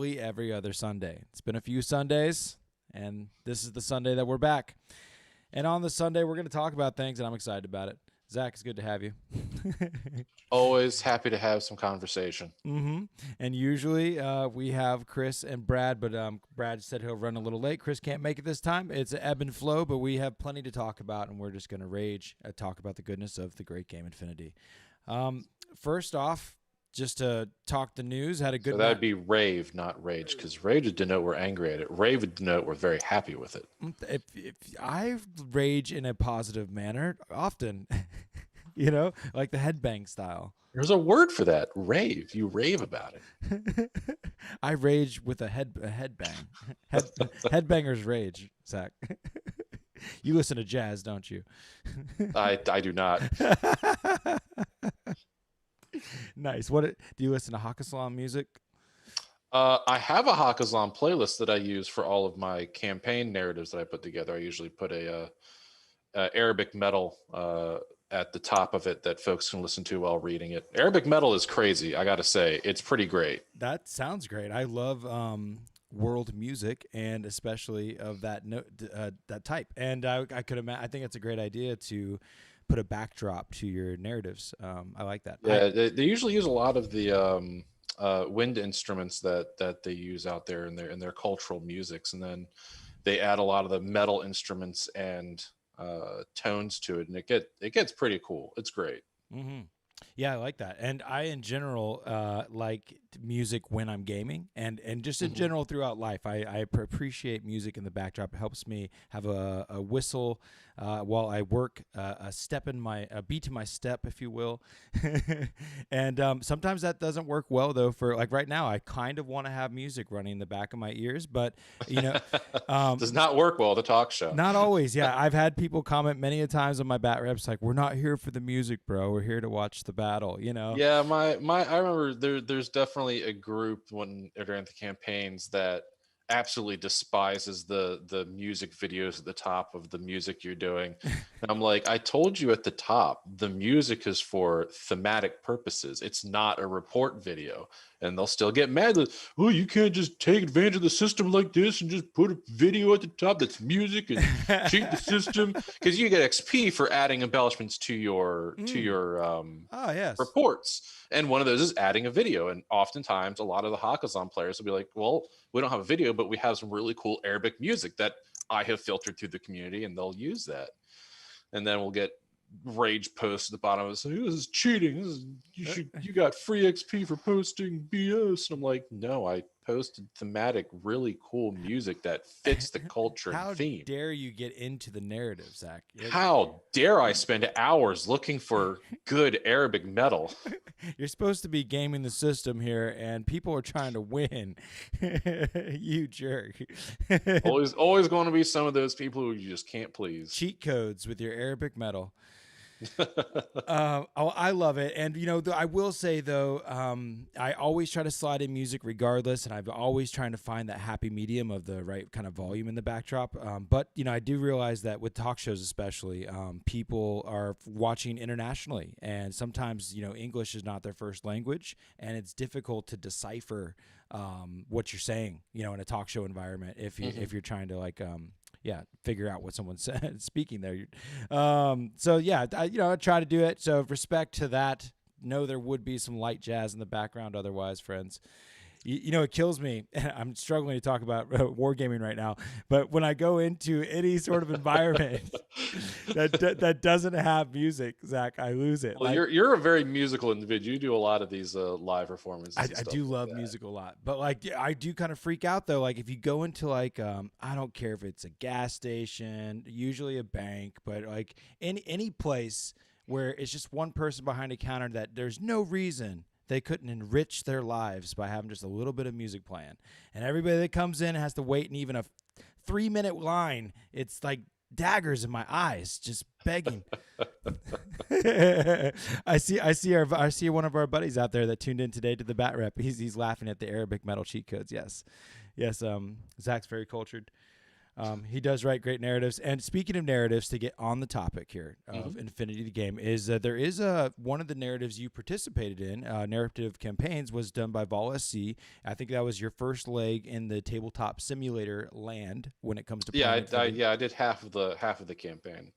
relatively every other Sunday. It's been a few Sundays, and this is the Sunday that we're back. And on the Sunday, we're going to talk about things, and I'm excited about it. Zach, it's good to have you. Always happy to have some conversation. And usually we have Chris and Brad, but Brad said he'll run a little late. Chris can't make it this time. It's an ebb and flow, but we have plenty to talk about, and we're just going to rage, talk about the goodness of the great game Infinity. First off, just to talk the news, had a good So that'd be rave, not rage, because rage would denote we're angry at it. Rave would denote we're very happy with it. If I rage in a positive manner, often, like the headbang style. There's a word for that, rave. You rave about it. I rage with a headbang. Headbangers rage, Zach. You listen to jazz, don't you? I do not. Nice. What do you listen to? Hakkasalam music? I have a Hakkasalam playlist that I use for all of my campaign narratives that I put together. I usually put a Arabic metal at the top of it that folks can listen to while reading it. Arabic metal is crazy, I gotta say. It's pretty great. That sounds great. I love world music, and especially of that that type. And I could imagine. I think it's a great idea to put a backdrop to your narratives. I like that. Yeah, they usually use a lot of the wind instruments that they use out there in their cultural musics, and then they add a lot of the metal instruments and tones to it, and it gets pretty cool. It's great. Mm-hmm. Yeah, I like that. And I, in general, like music when I'm gaming, and just in general throughout life. I appreciate music in the backdrop. It helps me have a whistle while I work, a beat to my step, if you will. And sometimes that doesn't work well, though. For like right now, I kind of want to have music running in the back of my ears, but does not work well at the talk show. Not always. Yeah, I've had people comment many a times on my bat reps like, "We're not here for the music, bro. We're here to watch the battle." Yeah, I remember there's definitely a group during the campaigns that absolutely despises the music videos at the top of the music you're doing. And I'm like, I told you at the top, the music is for thematic purposes. It's not a report video. And they'll still get mad that, oh, you can't just take advantage of the system like this and just put a video at the top that's music and cheat the system, because you get XP for adding embellishments to your reports. And one of those is adding a video. And oftentimes a lot of the Hakkasan players will be like, well, we don't have a video, but we have some really cool Arabic music that I have filtered through the community, and they'll use that. And then we'll get rage posts at the bottom of it saying, this is cheating. You got free XP for posting BS. And I'm like, no, I posted thematic, really cool music that fits the culture and theme. How dare you get into the narrative, Zach? How dare I spend hours looking for good Arabic metal? You're supposed to be gaming the system here, and people are trying to win. You jerk. always going to be some of those people who you just can't please. Cheat codes with your Arabic metal. I love it. And, I will say, though, I always try to slide in music regardless, and I've always trying to find that happy medium of the right kind of volume in the backdrop. But, I do realize that with talk shows especially, people are watching internationally, and sometimes, English is not their first language, and it's difficult to decipher what you're saying, in a talk show environment if you're trying to figure out what someone's speaking there. I try to do it. So respect to that. Know there would be some light jazz in the background. Otherwise, friends, it kills me. I'm struggling to talk about wargaming right now, but when I go into any sort of environment that doesn't have music, Zach, I lose it. Well, you're a very musical individual. You do a lot of these live performances. I do love music a lot, but I do kind of freak out though. Like if you go into I don't care if it's a gas station, usually a bank, but like any place where it's just one person behind a counter that there's no reason they couldn't enrich their lives by having just a little bit of music playing. And everybody that comes in has to wait in even a 3-minute line. It's like daggers in my eyes, just begging. I see one of our buddies out there that tuned in today to the bat rep. He's laughing at the Arabic metal cheat codes. Yes. Zach's very cultured. He does write great narratives. And speaking of narratives, to get on the topic here of Infinity the game, is there is one of the narratives you participated in, narrative campaigns, was done by Vol SC. I think that was your first leg in the tabletop simulator land when it comes to Yeah, playing. I did half of the campaign.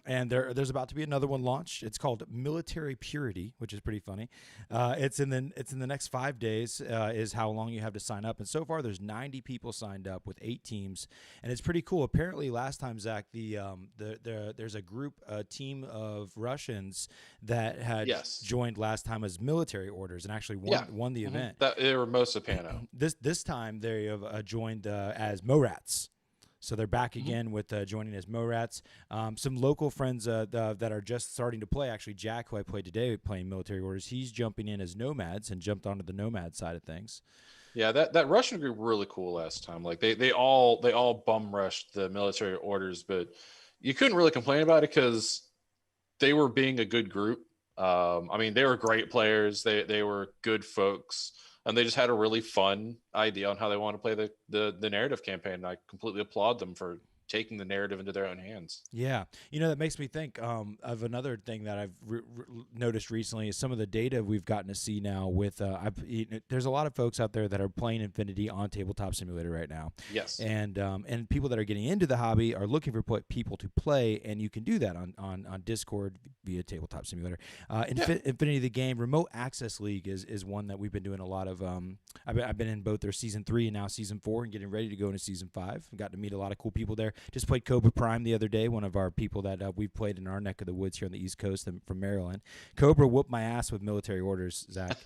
And there's about to be another one launched. It's called Military Purity, which is pretty funny. It's in the next 5 days is how long you have to sign up. And so far, there's 90 people signed up with 8 teams, and it's pretty cool. Apparently, last time, Zach, there's a team of Russians that had joined last time as military orders and actually won the event. They were Mosapano. This time they have joined as Morats. So they're back again with joining as Morats. Some local friends that are just starting to play. Actually, Jack, who I played today, playing military orders, he's jumping in as nomads and jumped onto the nomad side of things. Yeah, that Russian group were really cool last time. Like they all bum rushed the military orders, but you couldn't really complain about it because they were being a good group. I mean, they were great players. They were good folks. And they just had a really fun idea on how they want to play the narrative campaign. I completely applaud them for taking the narrative into their own hands. Yeah. That makes me think of another thing that I've noticed recently is some of the data we've gotten to see now with there's a lot of folks out there that are playing Infinity on Tabletop Simulator right now. Yes. And people that are getting into the hobby are looking for people to play, and you can do that on Discord via Tabletop Simulator. Infinity the game Remote Access League is one that we've been doing a lot of. I've been in both their season 3 and now season 4 and getting ready to go into season 5. I've got to meet a lot of cool people there. Just played Cobra Prime the other day, one of our people that we've played in our neck of the woods here on the East Coast from Maryland. Cobra whooped my ass with military orders, Zach.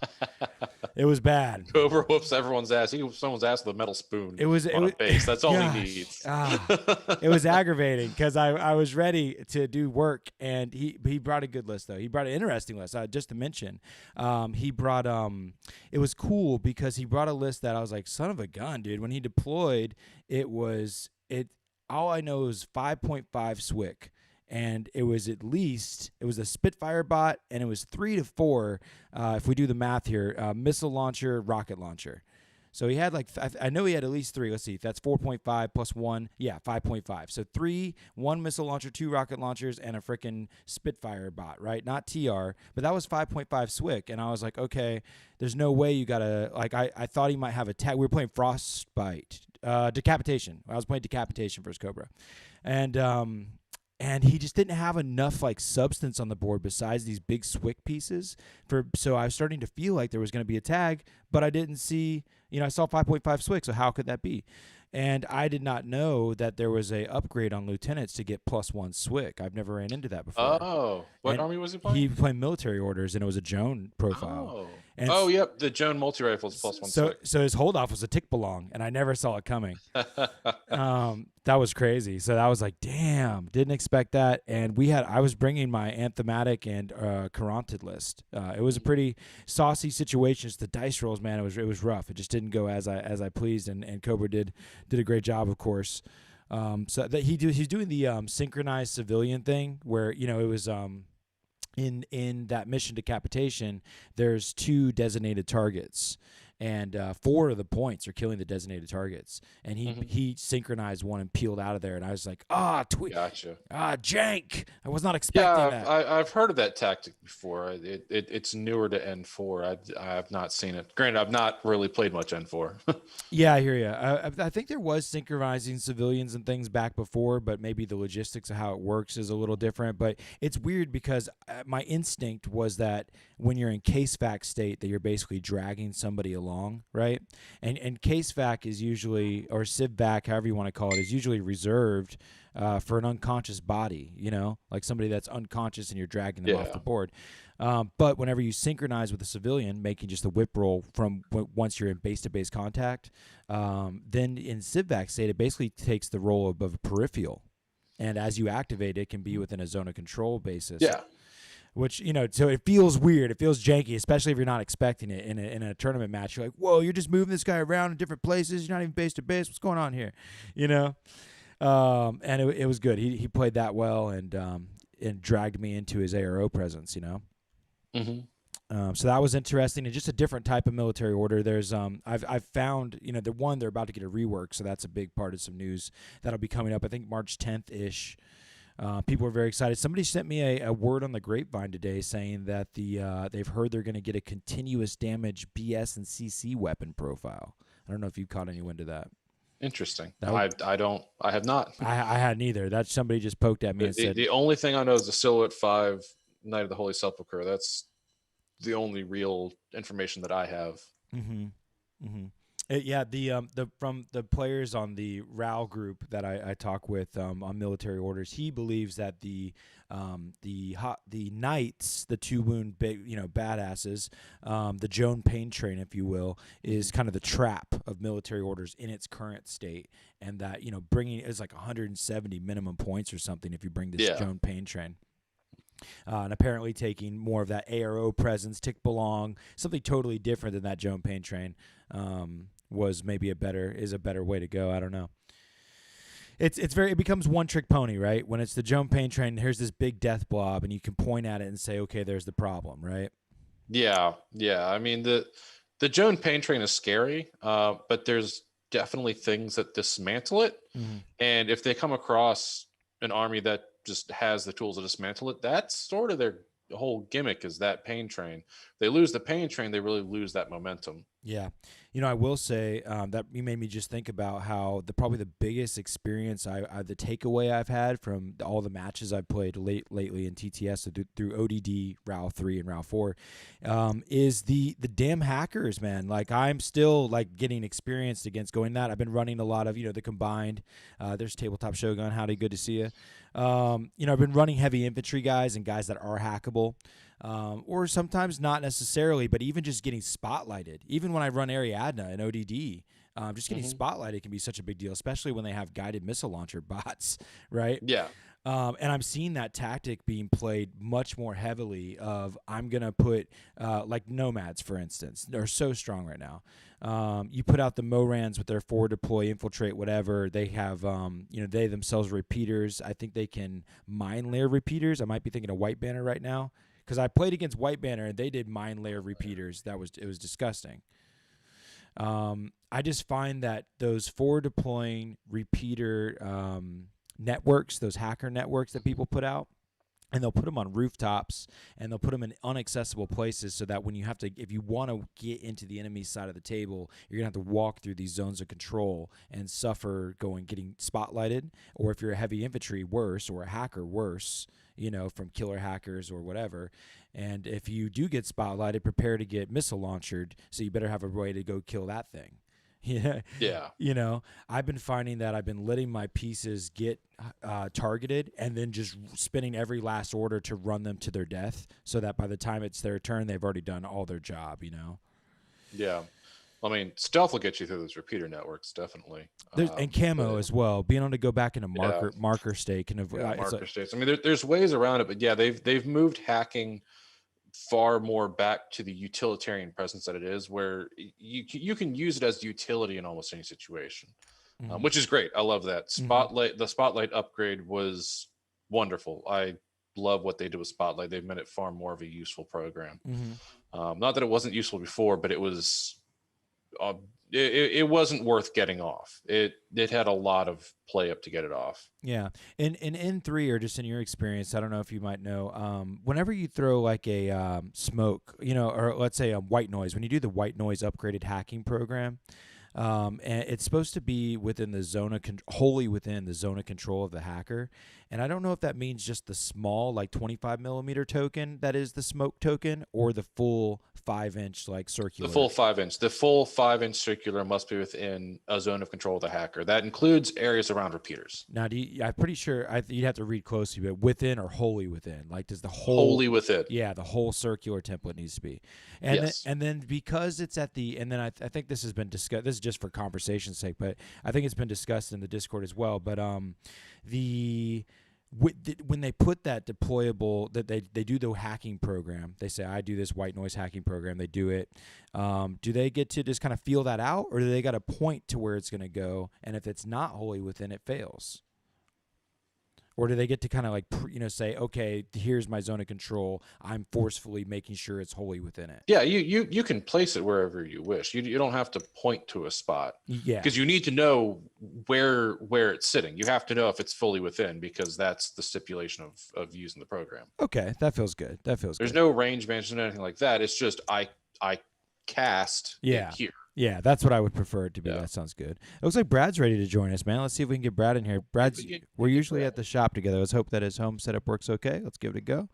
It was bad. Cobra whoops everyone's ass. He whoops someone's ass with a metal spoon. It was a base. That's all he needs. It was aggravating because I was ready to do work, and he brought a good list though. He brought an interesting list. Just to mention, he brought it was cool because he brought a list that I was like, son of a gun, dude. When he deployed, all I know is 5.5 SWIC, and it was a Spitfire bot, and it was 3 to 4, if we do the math here, missile launcher, rocket launcher. So he had I know he had at least 3. Let's see, that's 4.5 plus 1. Yeah, 5.5. So 3, 1 missile launcher, 2 rocket launchers, and a freaking Spitfire bot, right? Not TR, but that was 5.5 SWIC. And I was like, okay, there's no way you got to, I thought he might have a tag. We were playing Frostbite, Decapitation. I was playing Decapitation versus Cobra. And he just didn't have enough substance on the board besides these big SWIC pieces. So I was starting to feel like there was going to be a tag, but I didn't see, I saw 5.5 SWIC, so how could that be? And I did not know that there was a upgrade on lieutenants to get +1 SWIC. I've never ran into that before. Oh, what army was he playing? He played military orders, and it was a Joan profile. Oh, yep, the Joan multi-rifle is +1 SWIC. So his holdoff was a tick belong, and I never saw it coming. That was crazy. So I was like, damn, didn't expect that. And I was bringing my Anthematic and Caronted list. It was a pretty saucy situation. Just the dice rolls, man, it was rough. It just didn't go as I pleased, and Cobra did a great job, of course. So that he's doing the synchronized civilian thing where it was in that mission Decapitation, there's 2 designated targets, and 4 of the points are killing the designated targets. And he synchronized one and peeled out of there, and I was like, gotcha. Jank! I was not expecting that. I've heard of that tactic before. It's newer to N4. I have not seen it. Granted, I've not really played much N4. Yeah, I hear you. I think there was synchronizing civilians and things back before, but maybe the logistics of how it works is a little different. But it's weird because my instinct was that when you're in case fac state, that you're basically dragging somebody along, right? And case fac is usually, or civ vac, however you want to call it, is usually reserved for an unconscious body, like somebody that's unconscious and you're dragging them off the board. But whenever you synchronize with a civilian, making just a whip roll from once you're in base-to-base contact, then in civ vac state, it basically takes the role of a peripheral. And as you activate, it can be within a zone of control basis. Yeah. Which, so it feels weird. It feels janky, especially if you're not expecting it in a tournament match. You're like, whoa, you're just moving this guy around in different places. You're not even base to base. What's going on here? And it was good. He played that well and dragged me into his ARO presence, So that was interesting, and just a different type of military order. There's I've found, you know, the one they're about to get a rework, so that's a big part of some news that'll be coming up. I think March 10th ish. People are very excited. Somebody sent me a word on the grapevine today saying that they've heard they're going to get a continuous damage BS and CC weapon profile. I don't know if you caught any wind of that. Interesting. That I have not. I hadn't either. That somebody just poked at me and said The only thing I know is the Silhouette 5 Night of the Holy Sepulchre. That's the only real information that I have. Mm-hmm. Mm-hmm. Yeah, the from the players on the RAL group that I talk with on military orders, he believes that the knights, the 2 wound big, you know, badasses, the Joan Pain train, if you will, is kind of the trap of military orders in its current state, and that, you know, bringing is like 170 minimum points or something if you bring this Joan Pain train. And apparently taking more of that ARO presence, tick belong, something totally different than that Joan Pain train, was maybe a better way to go. I don't know. It becomes one trick pony, right? When it's the Joan Pain train, here's this big death blob, and you can point at it and say, okay, there's the problem, right? Yeah. I mean, the Joan Pain train is scary, but there's definitely things that dismantle it. Mm-hmm. And if they come across an army that just has the tools to dismantle it, that's sort of their whole gimmick, is that pain train. They lose the pain train, they really lose that momentum. Yeah. You know, I will say that you made me just think about how probably the biggest experience the takeaway I've had from all the matches I've played lately in TTS, so through ODD, RAL 3 and RAL 4, is the damn hackers, man. Like, I'm still like getting experienced against going that. I've been running a lot of, you know, the combined. There's Tabletop Shogun. Howdy, good to see you. You know, I've been running heavy infantry guys and guys that are hackable. Or sometimes not necessarily, but even just getting spotlighted. Even when I run Ariadne and ODD, just getting spotlighted can be such a big deal, especially when they have guided missile launcher bots, right? Yeah. And I'm seeing that tactic being played much more heavily of, I'm going to put, like Nomads, for instance, they're so strong right now. You put out the Morans with their forward deploy, infiltrate, whatever. They have, you know, they themselves repeaters. I think they can mine layer repeaters. I might be thinking of White Banner right now, because I played against White Banner and they did mine layer repeaters. It was disgusting. I just find that those forward deploying repeater networks, those hacker networks that people put out, and they'll put them on rooftops and they'll put them in inaccessible places, so that when you have to, if you want to get into the enemy's side of the table, you're going to have to walk through these zones of control and suffer getting spotlighted. Or if you're a heavy infantry, worse, or a hacker, worse, you know, from killer hackers or whatever. And if you do get spotlighted, prepare to get missile launched, so you better have a way to go kill that thing. Yeah. You know, I've been finding that I've been letting my pieces get targeted and then just spinning every last order to run them to their death, so that by the time it's their turn, they've already done all their job, you know? Yeah. I mean, stealth will get you through those repeater networks, definitely. And camo as well. Being able to go back into marker state can avoid marker states. I mean, there's ways around it, but yeah, they've moved hacking far more back to the utilitarian presence that it is, where you can use it as utility in almost any situation, which is great. I love that. The Spotlight upgrade was wonderful. I love what they did with Spotlight. They've made it far more of a useful program. Not that it wasn't useful before, but it was it wasn't worth getting off. It had a lot of play up to get it off. Yeah. In N3, or just in your experience, I don't know if you might know, whenever you throw like a smoke, you know, or let's say a white noise, when you do the white noise upgraded hacking program, and it's supposed to be within the zone wholly within the zone of control of the hacker. And I don't know if that means just the small, like 25 millimeter token that is the smoke token, or the full 5-inch like circular. The full 5-inch. The full 5-inch circular must be within a zone of control of the hacker. That includes areas around repeaters. Now, I'm pretty sure you'd have to read closely, but within or wholly within? Like, does the whole wholly within? Yeah, the whole circular template needs to be. And yes. Then because it's at the, and then I think this has been discussed. This is just for conversation's sake, but I think it's been discussed in the Discord as well. But when they put that deployable, that they do the hacking program, they say, I do this white noise hacking program, they do it. Do they get to just kind of feel that out, or do they got a point to where it's going to go, and if it's not wholly within, it fails? or do they get to kind of like say, okay, here's my zone of control, I'm forcefully making sure it's wholly within it? Yeah, you can place it wherever you wish. You don't have to point to a spot. Yeah, Because you need to know where it's sitting. You have to know if it's fully within, because that's the stipulation of using the program. okay, that feels good. There's no range management or anything like that. It's just I cast it here. Yeah, that's what I would prefer it to be. Yeah. That sounds good. It looks like Brad's ready to join us, man. Let's see if we can get Brad in here. We're usually at the shop together. Let's hope that his home setup works okay. Let's give it a go.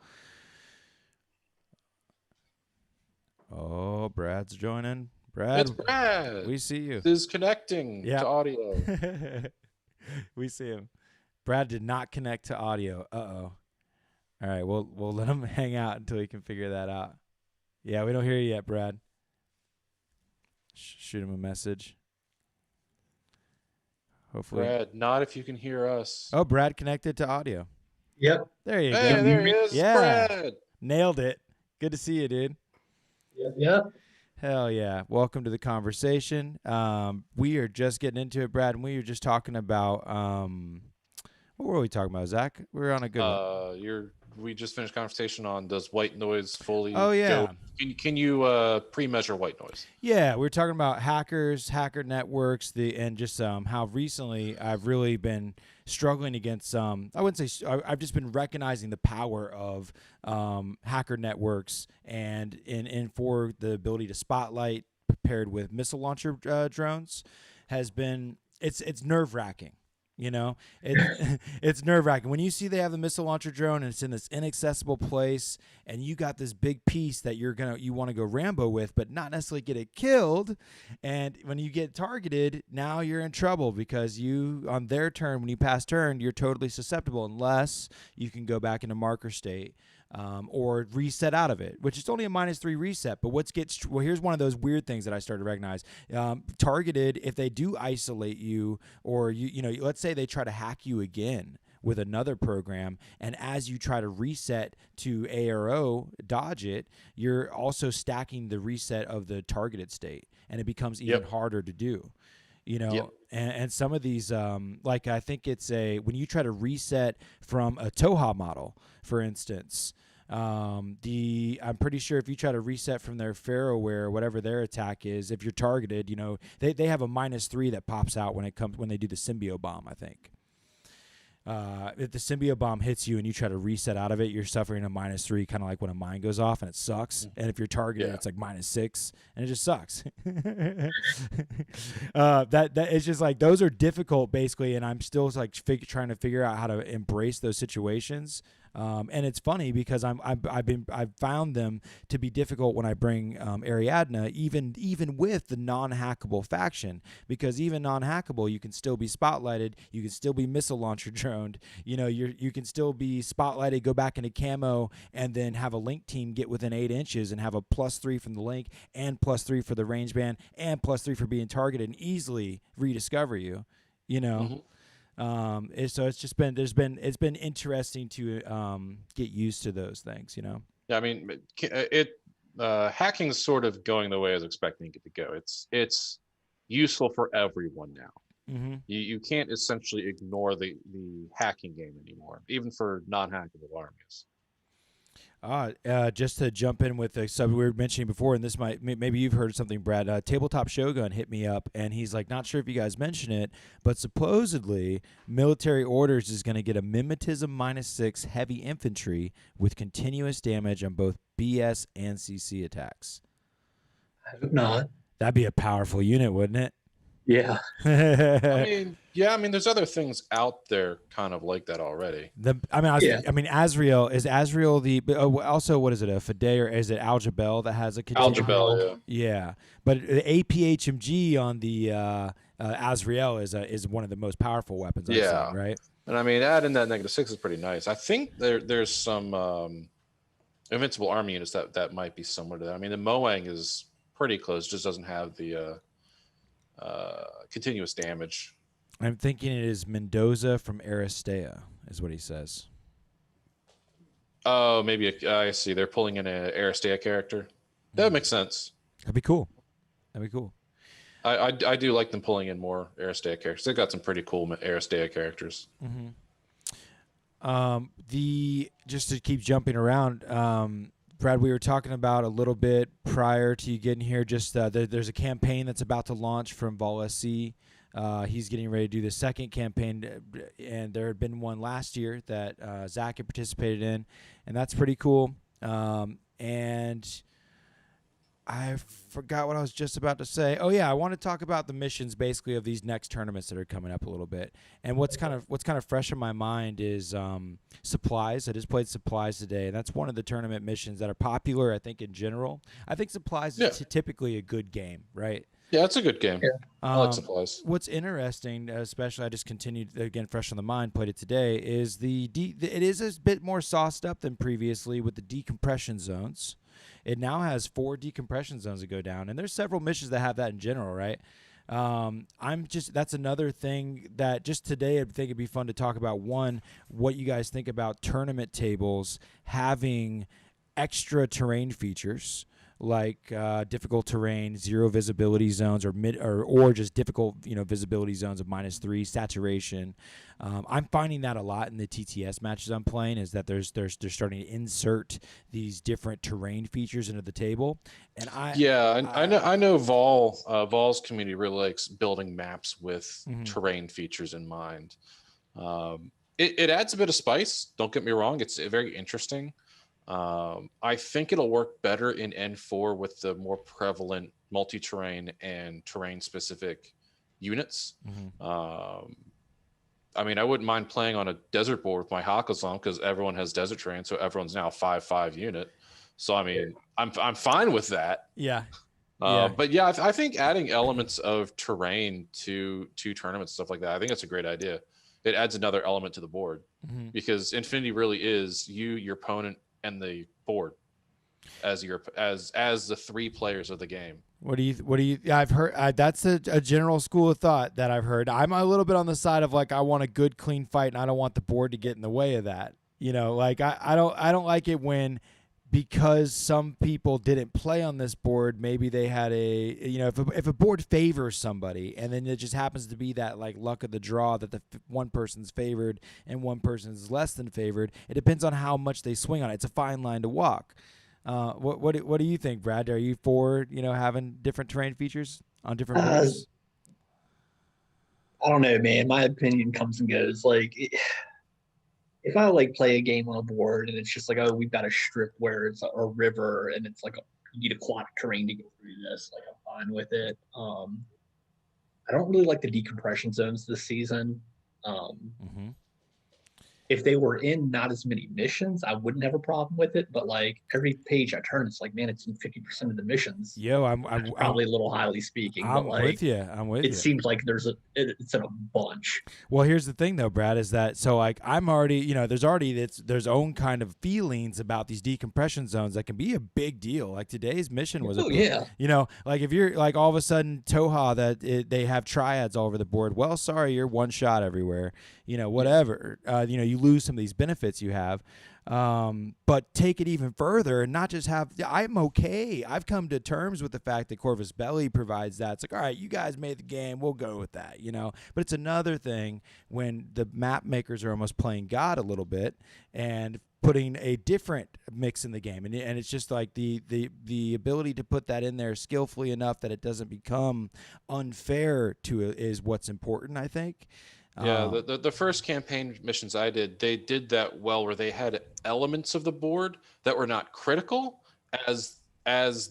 Oh, Brad's joining. Brad, It's Brad. we see you. This is connecting to audio. We see him. Brad did not connect to audio. Uh-oh. All right, we'll let him hang out until he can figure that out. Yeah, we don't hear you yet, Brad. Shoot him a message. Hopefully. Brad, not if you can hear us. Oh, Brad connected to audio. Yep. There you go. Hey, there he is. Yeah. Brad. Nailed it. Good to see you, dude. Yep. Hell yeah. Welcome to the conversation. We are just getting into it, Brad, and we were just talking about what were we talking about, Zach? We were on a good one. We just finished conversation on, does white noise fully yeah. go? Can you pre-measure white noise? Yeah, we were talking about hackers, hacker networks, and just how recently I've really been struggling against I wouldn't say I've just been recognizing the power of hacker networks and for the ability to spotlight paired with missile launcher drones has been it's nerve-wracking. It's nerve-wracking when you see they have the missile launcher drone and it's in this inaccessible place, and you got this big piece that you want to go Rambo with, but not necessarily get it killed. And when you get targeted, now you're in trouble, because you, on their turn, when you pass turn, you're totally susceptible unless you can go back into marker state. Or reset out of it, which is only a -3 reset. But here's one of those weird things that I started to recognize. Targeted, if they do isolate you, or let's say they try to hack you again with another program, and as you try to reset to ARO, dodge it, you're also stacking the reset of the targeted state, and it becomes even harder to do. And some of these, like I think it's when you try to reset from a Toha model, for instance, I'm pretty sure if you try to reset from their Pharaohware or whatever their attack is, if you're targeted, they have a -3 that pops out when they do the symbio bomb, I think. If the symbio bomb hits you and you try to reset out of it, you're suffering a -3, kind of like when a mine goes off, and it sucks. And if you're targeted, it's like -6, and it just sucks. That it's just like, those are difficult, basically, and I'm still like trying to figure out how to embrace those situations. And it's funny because I've found them to be difficult when I bring Ariadne, even with the non-hackable faction, because even non-hackable, you can still be spotlighted, you can still be missile launcher droned, you can still be spotlighted, go back into camo, and then have a link team get within 8 inches and have a +3 from the link and +3 for the range band and +3 for being targeted, and easily rediscover you. Mm-hmm. So it's been interesting to get used to those things, Yeah, I mean, hacking's sort of going the way I was expecting it to go. It's useful for everyone now. Mm-hmm. You can't essentially ignore the hacking game anymore, even for non-hackable armies. Just to jump in with a sub we were mentioning before, and this maybe you've heard something, Brad. Tabletop Shogun hit me up, and he's like, not sure if you guys mentioned it, but supposedly Military Orders is going to get a mimetism -6 heavy infantry with continuous damage on both BS and CC attacks. I hope not. That'd be a powerful unit, wouldn't it? Yeah. I mean, there's other things out there kind of like that already. Azrael is also, what is it, a Fide, or is it Aljabel that has a Aljabel, yeah. But the APHMG on the Azrael is one of the most powerful weapons I've seen, right? And I mean, adding that -6 is pretty nice. I think there's some invincible army units that might be similar to that. I mean, the Moang is pretty close, just doesn't have the continuous damage. I'm thinking it is Mendoza from Aristea, is what he says. Oh, maybe I see. They're pulling in an Aristea character. That makes sense. That'd be cool. I do like them pulling in more Aristea characters. They've got some pretty cool Aristea characters. Mm-hmm. The just to keep jumping around, Brad, we were talking about a little bit prior to you getting here. Just there's a campaign that's about to launch from Vol SC. He's getting ready to do the second campaign, and there had been one last year that Zach had participated in, and that's pretty cool. And I forgot what I was just about to say. Oh yeah, I want to talk about the missions basically of these next tournaments that are coming up a little bit. And what's kind of fresh in my mind is supplies. I just played supplies today, and that's one of the tournament missions that are popular. I think in general, I think supplies is typically a good game, right? Yeah, it's a good game. Yeah. I like supplies. What's interesting, especially I just continued again fresh on the mind, played it today, is it is a bit more sauced up than previously with the decompression zones. It now has 4 decompression zones that go down, and there's several missions that have that in general, right? That's another thing that just today I think it'd be fun to talk about. One, what you guys think about tournament tables having extra terrain features like difficult terrain, 0 visibility zones, or just difficult visibility zones of -3, saturation. I'm finding that a lot in the TTS matches I'm playing, is that they're starting to insert these different terrain features into the table. And I know Vol's community really likes building maps with terrain features in mind. It adds a bit of spice. Don't get me wrong; it's very interesting. I think it'll work better in N4 with the more prevalent multi-terrain and terrain-specific units. I mean, I wouldn't mind playing on a desert board with my Hakazon because everyone has desert terrain, so everyone's now 5/5 unit. So I mean, I'm fine with that. Yeah. But yeah, I think adding elements of terrain to tournaments, stuff like that, I think that's a great idea. It adds another element to the board because Infinity really is your opponent, and the board as the 3 players of the game. What do you? I've heard that's a general school of thought that I've heard. I'm a little bit on the side of like I want a good clean fight, and I don't want the board to get in the way of that. Like I don't like it when, because some people didn't play on this board, maybe they had if a board favors somebody and then it just happens to be that like luck of the draw that the one person's favored and one person's less than favored. It depends on how much they swing on it. It's a fine line to walk. What do you think, Brad? Are you for having different terrain features on different boards? I don't know, man. My opinion comes and goes. Like, if I like play a game on a board and it's just like, oh, we've got a strip where it's a river and it's like you need aquatic terrain to get through this, like I'm fine with it. I don't really like the decompression zones this season. If they were in not as many missions, I wouldn't have a problem with it. But like every page I turn, it's like, man, it's in 50% of the missions. Yo, I'm probably a little highly speaking. I'm but like, with you. It seems like it's in a bunch. Well, here's the thing though, Brad, is that so like I'm already there's own kind of feelings about these decompression zones that can be a big deal. Like today's mission was like if you're like all of a sudden Toha that they have triads all over the board. Well, sorry, you're one shot everywhere. Whatever. You lose some of these benefits you have. But take it even further and not just have, I'm okay. I've come to terms with the fact that Corvus Belli provides that. It's like, all right, you guys made the game. We'll go with that, But it's another thing when the map makers are almost playing God a little bit and putting a different mix in the game. And it's just like the ability to put that in there skillfully enough that it doesn't become unfair is what's important, I think. Yeah, the first campaign missions I did, they did that well, where they had elements of the board that were not critical as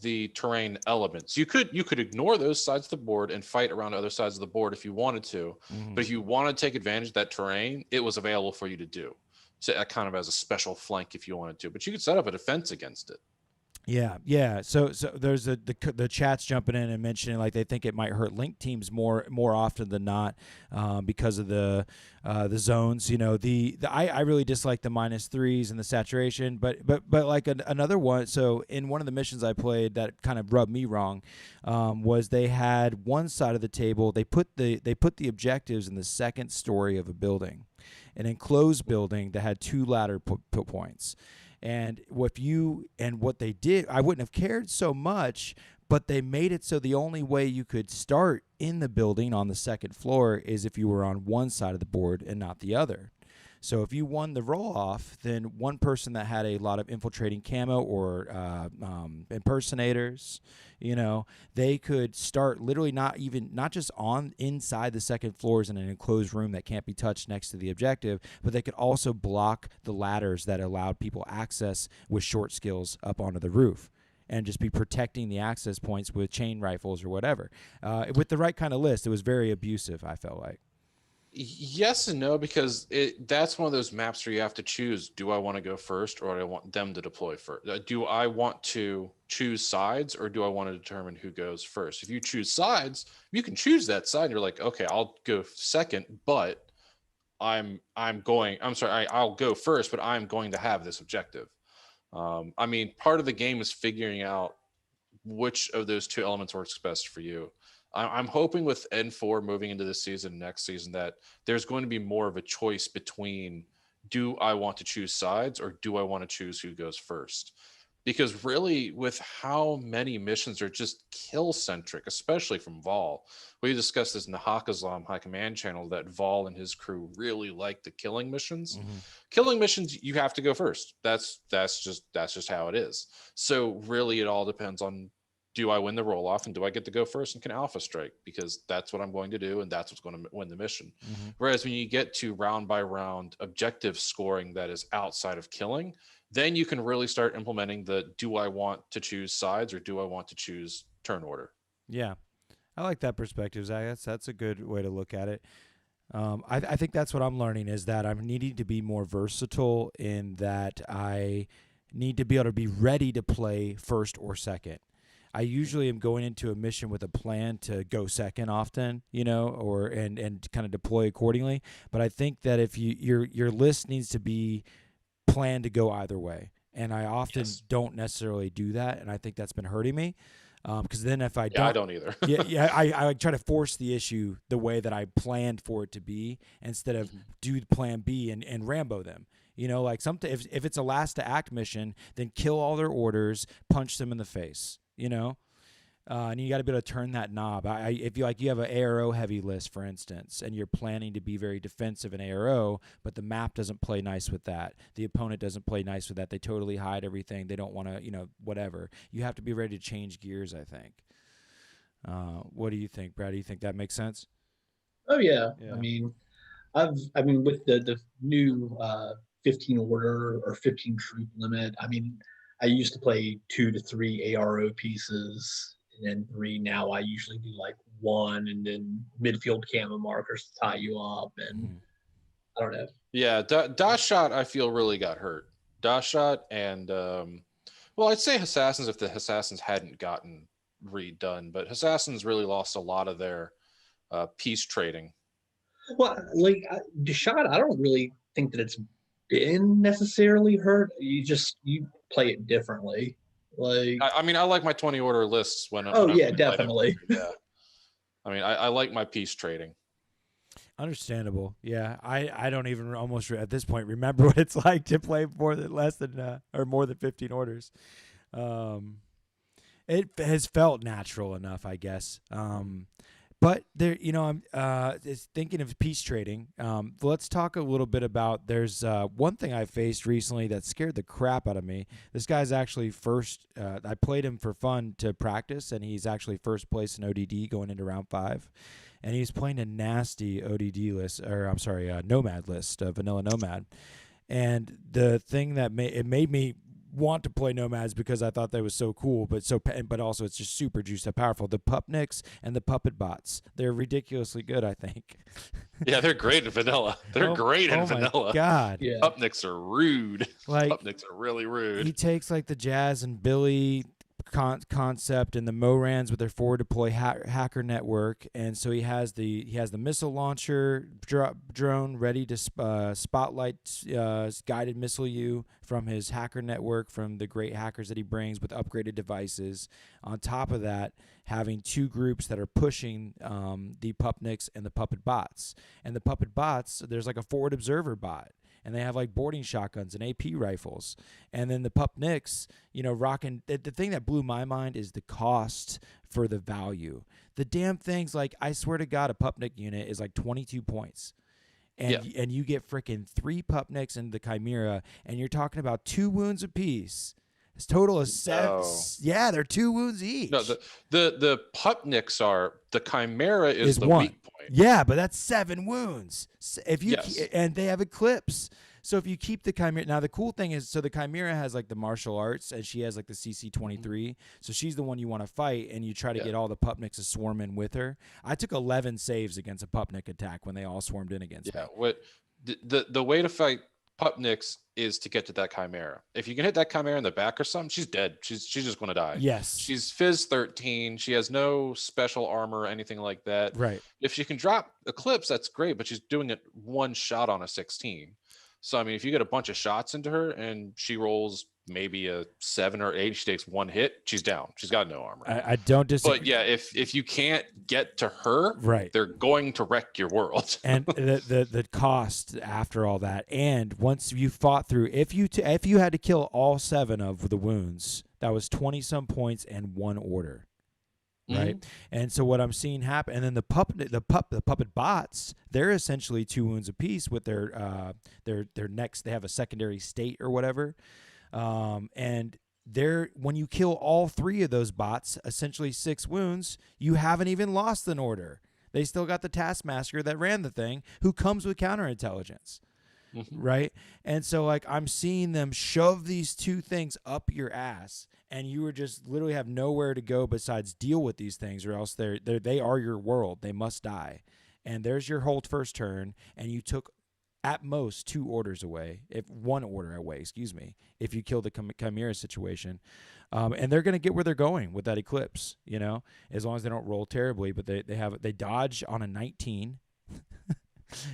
the terrain elements. You could ignore those sides of the board and fight around other sides of the board if you wanted to, but if you want to take advantage of that terrain, it was available for you to do. So kind of as a special flank if you wanted to, but you could set up a defense against it. Yeah. So there's the chat's jumping in and mentioning like they think it might hurt link teams more often than not because of the zones. I really dislike the -3s and the saturation, but like another one. So in one of the missions I played that kind of rubbed me wrong was they had one side of the table. They put the objectives in the second story of a building, an enclosed building that had 2 ladder points. And what they did, I wouldn't have cared so much, but they made it so the only way you could start in the building on the second floor is if you were on one side of the board and not the other. So if you won the roll off, then one person that had a lot of infiltrating camo or impersonators, they could start literally not just on inside the second floors in an enclosed room that can't be touched next to the objective, but they could also block the ladders that allowed people access with short skills up onto the roof, and just be protecting the access points with chain rifles or whatever. With the right kind of list, it was very abusive, I felt like. Yes and no, because that's one of those maps where you have to choose, do I want to go first or do I want them to deploy first? Do I want to choose sides or do I want to determine who goes first? If you choose sides, you can choose that side. And you're like, okay, I'll go second, but I'll go first, but I'm going to have this objective. I mean, part of the game is figuring out which of those two elements works best for you. I'm hoping with N4 moving into this season, next season, that there's going to be more of a choice between, do I want to choose sides or do I want to choose who goes first? Because really, with how many missions are just kill centric, especially from Vol, we discussed this in the Hakazlam High Command channel, that Vol and his crew really like the killing missions. Mm-hmm. Killing missions, you have to go first. That's just how it is. So really, it all depends on, do I win the roll off and do I get to go first and can alpha strike? Because that's what I'm going to do and that's what's going to win the mission. Mm-hmm. Whereas when you get to round by round objective scoring that is outside of killing, then you can really start implementing the, do I want to choose sides or do I want to choose turn order? Yeah, I like that perspective, Zach. That's a good way to look at it. I think that's what I'm learning, is that I'm needing to be more versatile, in that I need to be able to be ready to play first or second. I usually am going into a mission with a plan to go second often, or and kind of deploy accordingly. But I think that if your list needs to be planned to go either way, and I often don't necessarily do that, and I think that's been hurting me. Because then if I don't, I don't either. I try to force the issue the way that I planned for it to be, instead of do plan B and Rambo them. Like if it's a last to act mission, then kill all their orders, punch them in the face. And you got to be able to turn that knob. If you have an ARO heavy list, for instance, and you're planning to be very defensive in ARO, but the map doesn't play nice with that, the opponent doesn't play nice with that, they totally hide everything, they don't want to, whatever. You have to be ready to change gears, I think. What do you think, Brad? Do you think that makes sense? Oh yeah. I mean, with the new 15 order or 15 troop limit, I used to play 2 to 3 ARO pieces and then 3. Now I usually do like 1 and then midfield camo markers to tie you up. And I don't know. Yeah, Dashot I feel really got hurt. Dashot and I'd say Assassins if the Assassins hadn't gotten redone, but Assassins really lost a lot of their piece trading. Well, like Dashot, I don't really think that it's been necessarily hurt. You play it differently. Like I like my 20 order lists when definitely. Yeah. I like my piece trading. Understandable. Yeah. I don't even almost at this point remember what it's like to play more than 15 orders. It has felt natural enough, I guess. But there, I'm thinking of piece trading. Let's talk a little bit about. There's one thing I faced recently that scared the crap out of me. This guy's actually first. I played him for fun to practice, and he's actually first place in ODD going into round 5, and he's playing a nasty ODD list, Nomad list, vanilla Nomad. And the thing that made me want to play Nomads because I thought they was so cool, but also it's just super juiced up powerful. The Pupniks and the Puppet Bots, they're ridiculously good, I think. Yeah, they're great in vanilla. They're great in vanilla. God, yeah. Pupniks are rude. Pupniks are really rude. He takes like the Jazz and Billy concept and the Morans with their forward deploy hacker network, and so he has the missile launcher drone ready to spotlight guided missile you from his hacker network from the great hackers that he brings with upgraded devices. On top of that, having 2 groups that are pushing the Pupniks and the Puppet Bots. And the Puppet Bots, there's like a forward observer bot, and they have like boarding shotguns and AP rifles. And then the Pupniks, rocking. The thing that blew my mind is the cost for the value. The damn thing's like, I swear to God, a Pupnik unit is like 22 points. and you get freaking 3 Pupniks into the Chimera, and you're talking about 2 wounds apiece. It's total of 7. No. Yeah, they're 2 wounds each. No, the Pupniks are the Chimera is the 1. weak point. Yeah, but that's 7 wounds. If you Yes. and they have Eclipse. So if you keep the Chimera, now the cool thing is, so the Chimera has like the martial arts, and she has like the CC-23. So she's the one you want to fight, and you try to get all the Pupniks to swarm in with her. I took 11 saves against a Pupnik attack when they all swarmed in against me. What the way to fight Pupniks is to get to that Chimera. If you can hit that Chimera in the back or something, she's dead. She's just going to die. Yes. She's Fizz 13. She has no special armor or anything like that. Right. If she can drop Eclipse, that's great, but she's doing it 1 shot on a 16. So, I mean, if you get a bunch of shots into her and she rolls maybe a 7 or 8, she takes 1 hit, she's down. She's got no armor. I don't disagree. But yeah, if you can't get to her, right, they're going to wreck your world. And the cost after all that, and once you fought through, if you had to kill all 7 of the wounds, that was 20-some points and 1 order. Right. And so what I'm seeing happen, and then the puppet bots, they're essentially 2 wounds apiece with their next, they have a secondary state or whatever. And when you kill all 3 of those bots, essentially 6 wounds, you haven't even lost an order. They still got the Taskmaster that ran the thing, who comes with counterintelligence. Right. And so like I'm seeing them shove these 2 things up your ass, and you would just literally have nowhere to go besides deal with these things, or else they are your world. They must die. And there's your whole first turn, and you took at most 2 orders away, if 1 order away, excuse me, if you kill the Chimera situation. And they're going to get where they're going with that Eclipse, as long as they don't roll terribly, but they dodge on a 19.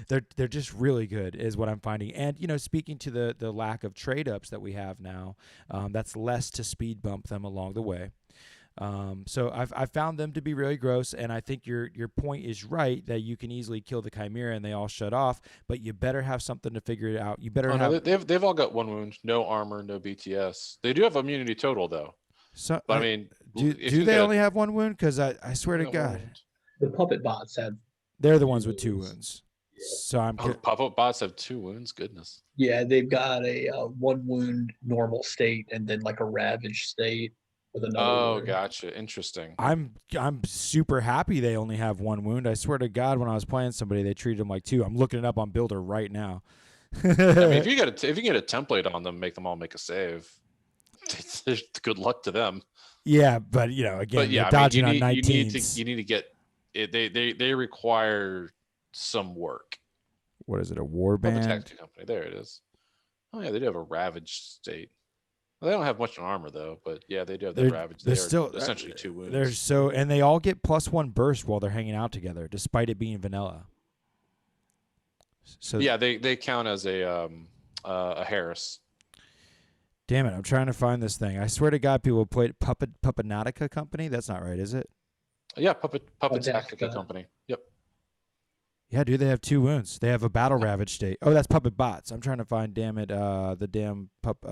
They're just really good is what I'm finding. And, speaking to the lack of trade ups that we have now, that's less to speed bump them along the way. So I've found them to be really gross, and I think your point is right that you can easily kill the Chimera and they all shut off, but you better have something to figure it out. You better have. No, they've all got 1 wound, no armor, no BTS. They do have immunity total though. So but I mean, do they only have 1 wound? Because I swear to God, the puppet bots have. They're the ones with 2 wounds. Yeah. So pop-up bots have 2 wounds. Goodness. Yeah, they've got a 1 wound normal state, and then like a ravaged state with another. wound. Gotcha. Interesting. I'm super happy they only have 1 wound. I swear to God, when I was playing somebody, they treated them like 2. I'm looking it up on Builder right now. I mean, if you get a template on them, make them all make a save. Good luck to them. Yeah, but again, dodging on 19s. You need to get it. They require some work. What is it? A warband? Tactical company. There it is. Oh yeah, they do have a ravaged state. Well, they don't have much in armor though, but yeah, they do have that ravaged. They're still essentially 2 wounds. And they all get +1 burst while they're hanging out together, despite it being vanilla. So yeah, they count as a Harris. Damn it! I'm trying to find this thing. I swear to God, people played Puppetnatica Company. That's not right, is it? Yeah, Puppet Tactica Company. Yep. Yeah, dude, they have 2 wounds. They have a battle ravage state. Oh, that's puppet bots. I'm trying to find, damn it, the damn pup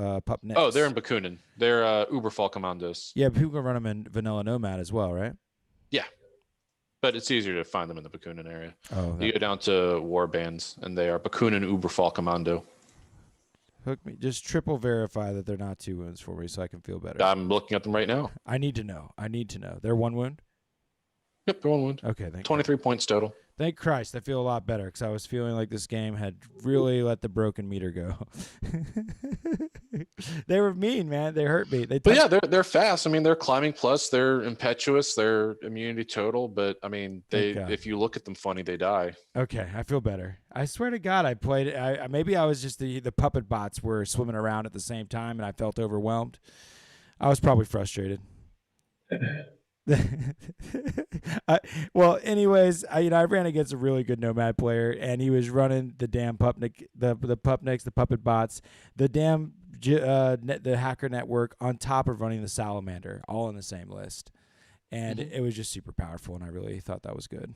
nets. Oh, they're in Bakunin. They're Uberfall commandos. Yeah, but people can run them in Vanilla Nomad as well, right? Yeah, but it's easier to find them in the Bakunin area. Oh, you go down to war bands, and they are Bakunin Uberfall commando. Hook me. Just triple verify that they're not 2 wounds for me, so I can feel better. I'm looking at them right now. I need to know. They're 1 wound. Yep, they're 1 wound. Okay, 23 points total. Thank Christ, I feel a lot better because I was feeling like this game had really let the broken meter go. They were mean, man. They hurt me. But yeah, they're fast. I mean, they're climbing plus. They're impetuous. They're immunity total. But I mean, if you look at them funny, they die. Okay, I feel better. I swear to God, I played. Maybe I was just the puppet bots were swimming around at the same time, and I felt overwhelmed. I was probably frustrated. Well, anyways, I ran against a really good Nomad player, and he was running the damn Pupnik, the Pupniks, the puppet bots, the damn the hacker network on top of running the Salamander, all in the same list, and it was just super powerful, and I really thought that was good.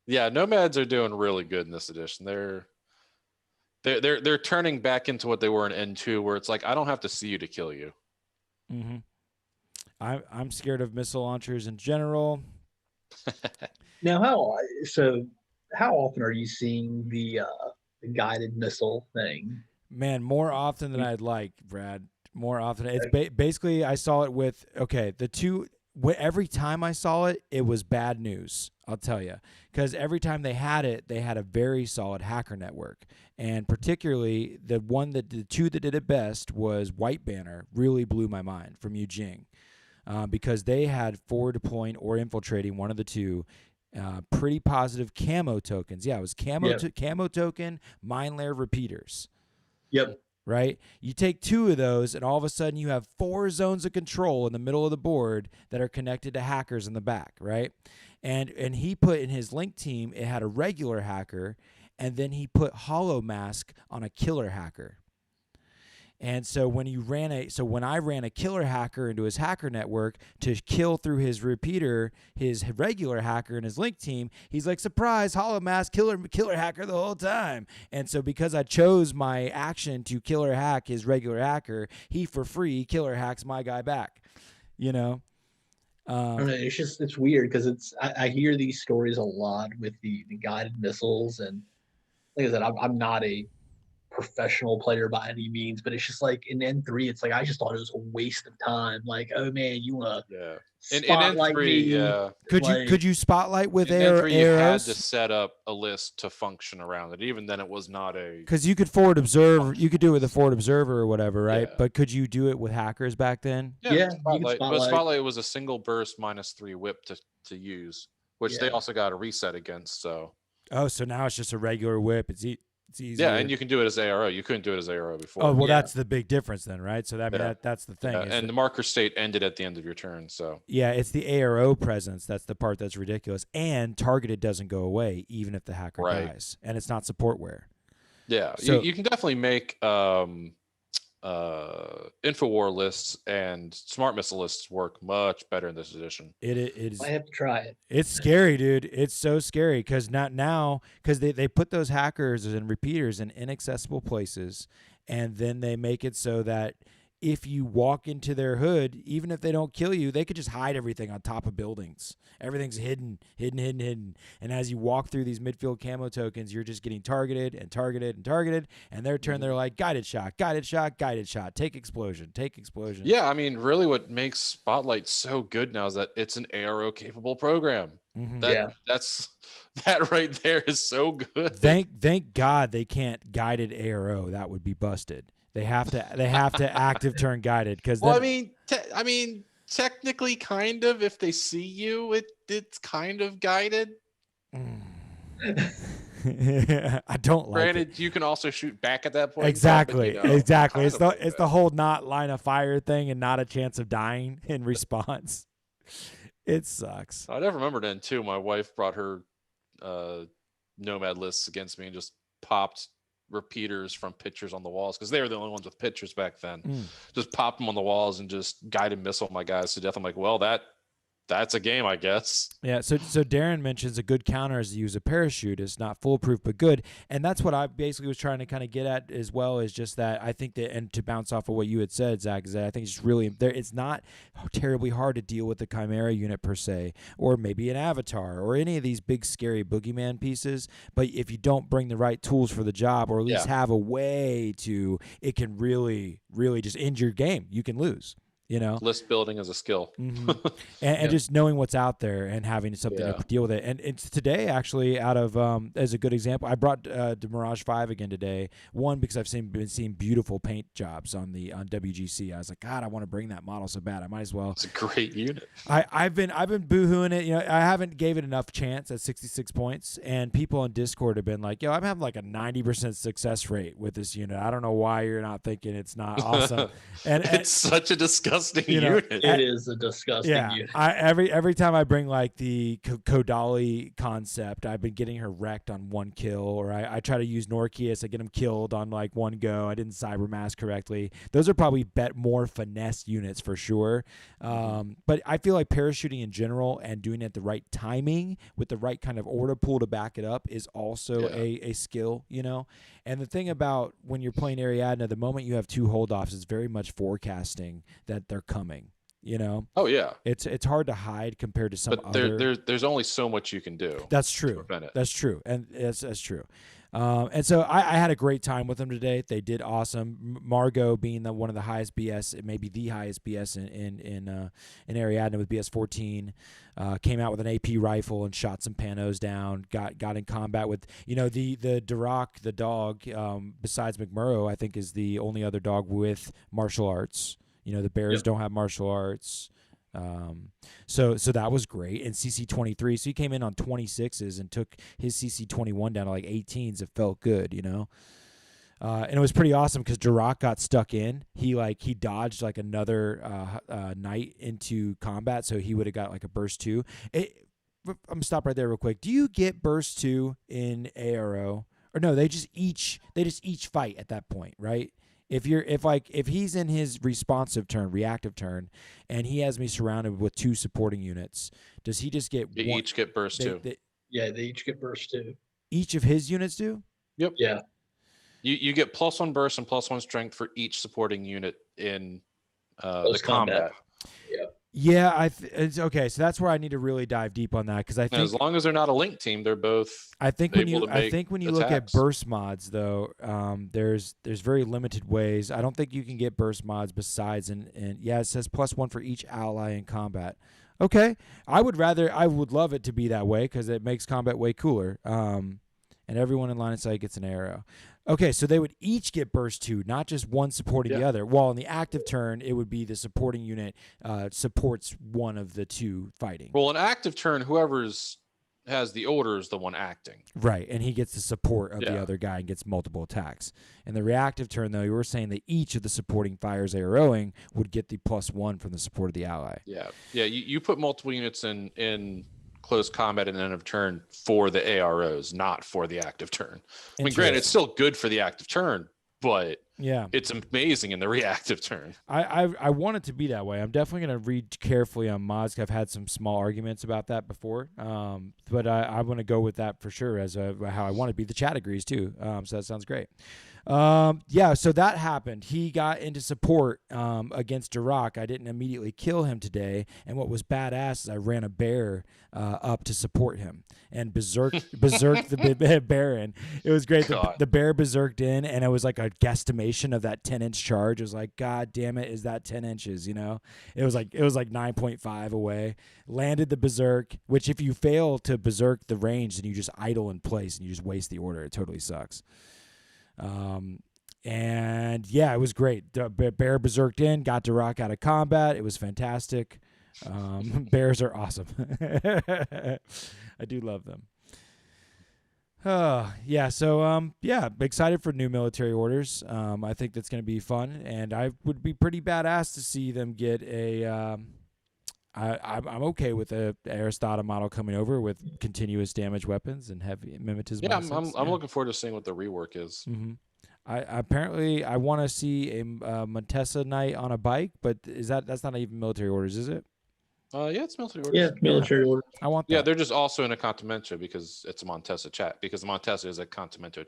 Yeah, Nomads are doing really good in this edition. They're turning back into what they were in N2, where it's like I don't have to see you to kill you. Mm-hmm. I'm scared of missile launchers in general. Now, how often are you seeing the guided missile thing? Man, more often than I'd like, Brad. More often. It's basically I saw it with every time I saw it, it was bad news. I'll tell you, because every time they had it, they had a very solid hacker network, and particularly the two that did it best was White Banner. Really blew my mind from Eugene, because they had forward deploying or infiltrating, one of the two. Pretty positive camo tokens. Yeah, it was camo token, mine layer repeaters. Yep. Right? You take two of those, and all of a sudden you have 4 zones of control in the middle of the board that are connected to hackers in the back, right? And he put in his link team, it had a regular hacker, and then he put Hollow Mask on a killer hacker. And so when I ran a killer hacker into his hacker network to kill through his repeater, his regular hacker in his link team, he's like, surprise, Hollow Mask, killer hacker the whole time. And so because I chose my action to killer hack his regular hacker, he for free killer hacks my guy back. You know? I don't know, it's weird because I hear these stories a lot with the guided missiles, and like I said, I'm not a professional player by any means, but it's just like in N3, it's like I just thought it was a waste of time. Like, oh man, you wanna spotlight in N3, me? yeah. Could you spotlight with in N3, you had arrows? to set up a list to function around it. Even then, it was not a Because you could forward observe, you could do it with a forward observer or whatever, right? Yeah. But could you do it with hackers back then? Yeah, you can Spotlight. But spotlight. Spotlight was a single burst -3 whip to use, which they Yeah. also got a reset against. So So now it's just a regular whip. It's easier. yeah, and you can do it as ARO. You couldn't do it as ARO before. Oh, well, Yeah. that's the big difference then, right? So that's the thing. And the marker state ended at the end of your turn. So Yeah, it's the ARO presence. That's the part that's ridiculous. And targeted doesn't go away even if the hacker dies. And it's not supportware. yeah, So- you can definitely make Infowar lists and smart missile lists work much better in this edition. It is. I have to try it. It's scary, dude. It's so scary because they put those hackers and repeaters in inaccessible places, and then they make it so that if you walk into their hood, even if they don't kill you, they could just hide everything on top of buildings. Everything's hidden. And as you walk through these midfield camo tokens, you're just getting targeted. And their turn, they're like, guided shot. Take explosion. Yeah, I mean, really what makes Spotlight so good now is that it's an ARO capable program. Mhm. That right there is so good. Thank God they can't guided ARO. That would be busted. They have to active turn guided because. Well, I mean, technically, kind of. If they see you, it's kind of guided. I don't like Granted, it. you can also shoot back at that point. Exactly. But, Exactly. kind of It's the whole not line of fire thing and not a chance of dying in response. It sucks. I never remembered then too. My wife brought her nomad lists against me and just popped repeaters from pictures on the walls because they were the only ones with pictures back then. Just popped them on the walls and just guided missile my guys to death. I'm like, well, that's a game, I guess. Yeah, so Darren mentions a good counter is to use a parachute. It's not foolproof, but good. And that's what I basically was trying to kind of get at as well, is just that I think that, and to bounce off of what you had said, Zach, is that I think it's really, it's not terribly hard to deal with the Chimera unit per se, or maybe an Avatar, or any of these big scary boogeyman pieces. But if you don't bring the right tools for the job, or at least have a way to, it can really, really just end your game. You can lose. You know, list building is a skill. And just knowing what's out there and having something to deal with it. And it's today, actually, out of as a good example, I brought the Mirage 5 again today. One, because I've been seeing beautiful paint jobs on WGC. I was like, God, I want to bring that model so bad. I might as well. It's a great unit. I've been boohooing it. You know, I haven't gave it enough chance at 66 points. And people on Discord have been like, yo, I'm having like a 90% success rate with this unit. I don't know why you're not thinking it's not awesome. and it's such a disgusting unit. It is a disgusting unit. Every time I bring like the Kodali concept, I've been getting her wrecked on one kill, or I try to use Norkius, I get him killed on like one go. I didn't cybermask correctly. Those are probably more finesse units for sure. But I feel like parachuting in general and doing it at the right timing with the right kind of order pool to back it up is also a skill, you know? And the thing about when you're playing Ariadne, the moment you have two hold-offs, it's very much forecasting that they're coming. You know, Oh yeah, it's hard to hide compared to some but other. there's only so much you can do. That's to true. prevent it. That's true, and that's true. And so I had a great time with them today. They did awesome. Margot being one of the highest BS, maybe the highest BS in Ariadne with BS 14, came out with an AP rifle and shot some panos down. Got in combat with the Duroc, the dog. Besides McMurrow, I think is the only other dog with martial arts. The bears don't have martial arts. So that was great. And CC23, so he came in on 26s and took his CC21 down to like 18s. It felt good, and it was pretty awesome because Duroc got stuck in. He dodged like another knight into combat, so he would have got like a burst 2. I'm gonna stop right there real quick. Do you get burst 2 in ARO? Or no, they just each fight at that point, right? If he's in his responsive turn, reactive turn, and he has me surrounded with 2 supporting units, does he just get They one? each get burst 2. Yeah, they each get burst 2. Each of his units do? Yep. Yeah. You get +1 burst and +1 strength for each supporting unit in the Close combat. Yeah. Yeah, it's okay. So that's where I need to really dive deep on that because I And think as long as they're not a link team, they're both. I think when able you to make look at attacks. burst mods though, there's very limited ways. I don't think you can get burst mods besides and yeah, it says +1 for each ally in combat. Okay, I would love it to be that way because it makes combat way cooler. And everyone in line of sight gets an arrow. Okay, so they would each get burst 2, not just one supporting the other. While in the active turn, it would be the supporting unit supports one of the 2 fighting. Well, an active turn, whoever's has the order is the one acting. Right, and he gets the support of the other guy and gets multiple attacks. In the reactive turn, though, you were saying that each of the supporting fires arrowing would get the +1 from the support of the ally. Yeah. You put multiple units in close combat and end of turn for the AROs, not for the active turn. I mean, granted, it's still good for the active turn, but it's amazing in the reactive turn. I want it to be that way. I'm definitely going to read carefully on mods. I've had some small arguments about that before, but I want to go with that for sure as how I want to be. The chat agrees too, so that sounds great. So that happened. He got into support against Duroc. I didn't immediately kill him today, and what was badass is I ran a bear up to support him and berserked the Baron. It was great. The bear berserked in, and it was like a guesstimation of that 10-inch charge. It was like, God damn it, is that 10 inches? It was like 9.5 away. Landed the berserk, which if you fail to berserk the range, then you just idle in place and you just waste the order. It totally sucks. And yeah, it was great. The bear berserked in, got Duroc out of combat. It was fantastic. Bears are awesome. I do love them. So excited for new military orders. I think that's going to be fun, and I would be pretty badass to see them get a. I'm okay with a Aristata model coming over with continuous damage weapons and heavy mimetism. Yeah, I'm looking forward to seeing what the rework is. Mm-hmm. I want to see a Montesa Knight on a bike, but that's not even military orders, is it? It's military orders. Yeah, military orders. I want that. Yeah, they're just also in a Contimento because it's a Montesa because the Montesa is a Contimento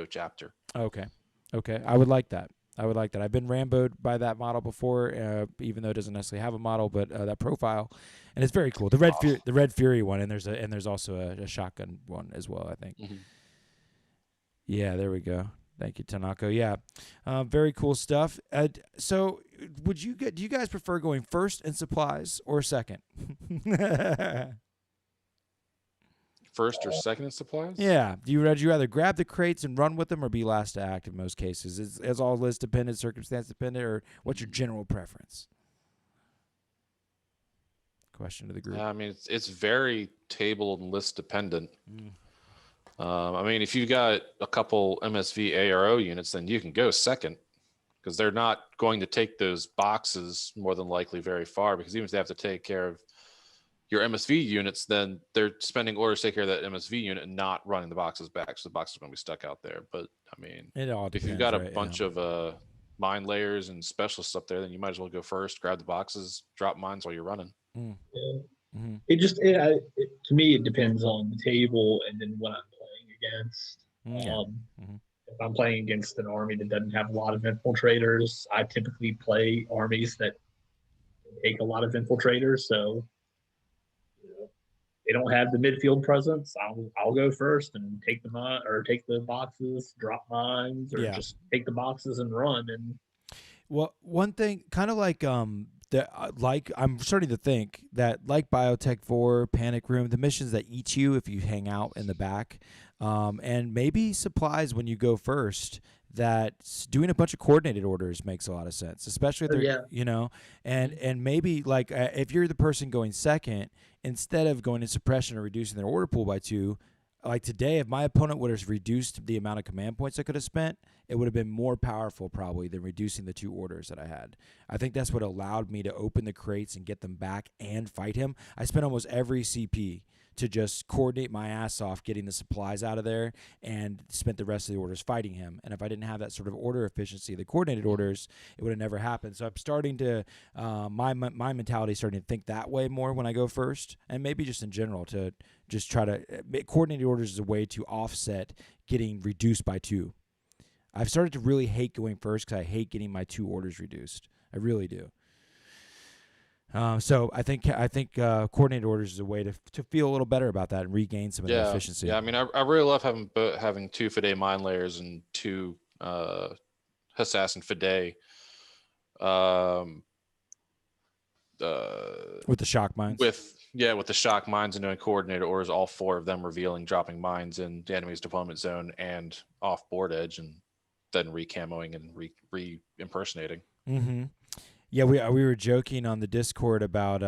chapter. Okay. I would like that. I've been Rambo'd by that model before, even though it doesn't necessarily have a model, but that profile, and it's very cool. The Red Fury one, and there's also a shotgun one as well, I think. Mm-hmm. Yeah, there we go. Thank you, Tanako. Yeah, very cool stuff. So, do you guys prefer going first in supplies or second? First or second in supplies? Yeah. Would you rather grab the crates and run with them or be last to act in most cases? Is all list dependent, circumstance dependent, or what's your general preference? Question to the group. I mean, it's very table and list dependent. I mean, if you got a couple MSV ARO units, then you can go second because they're not going to take those boxes more than likely very far because even if they have to take care of your MSV units, then they're spending orders to take care of that MSV unit and not running the boxes back. So the boxes are going to be stuck out there. But I mean, it all depends, if you've got a bunch of mine layers and specialists up there, then you might as well go first, grab the boxes, drop mines while you're running. Yeah. Mm-hmm. To me, it depends on the table and then what I'm playing against. If I'm playing against an army that doesn't have a lot of infiltrators, I typically play armies that take a lot of infiltrators, so they don't have the midfield presence. I'll go first and take take the boxes, drop mines, or Yeah. just take the boxes and run. And Well, one thing, kind of like like I'm starting to think that like Biotech 4, Panic Room, the missions that eat you if you hang out in the back, and maybe supplies when you go first. That doing a bunch of coordinated orders makes a lot of sense, especially if they're, you know, and maybe like if you're the person going second, instead of going in suppression or reducing their order pool by 2, like today, if my opponent would have reduced the amount of command points I could have spent, it would have been more powerful probably than reducing the 2 orders that I had. I think that's what allowed me to open the crates and get them back and fight him. I spent almost every CP to just coordinate my ass off getting the supplies out of there and spent the rest of the orders fighting him. And if I didn't have that sort of order efficiency, the coordinated orders, it would have never happened. So I'm starting to, my mentality is starting to think that way more when I go first, and maybe just in general to just try to, coordinated orders is a way to offset getting reduced by 2. I've started to really hate going first because I hate getting my 2 orders reduced. I really do. So I think coordinated orders is a way to feel a little better about that and regain some of that efficiency. Yeah, I mean, I really love having 2 Fide mine layers and 2 assassin Fide. With the shock mines. With the shock mines and doing coordinated orders, all 4 of them revealing, dropping mines in the enemy's deployment zone and off board edge, and then re-camoing and re-impersonating. Mm-hmm. Yeah, we were joking on the Discord about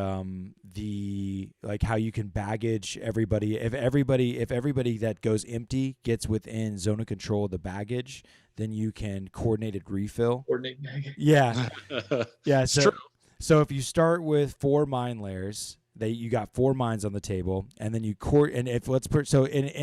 the like how you can baggage everybody. If everybody that goes empty gets within zone of control of the baggage, then you can coordinated refill. Coordinate baggage. Yeah, yeah. It's true. So if you start with 4 mine layers, you got 4 mines on the table, and then you in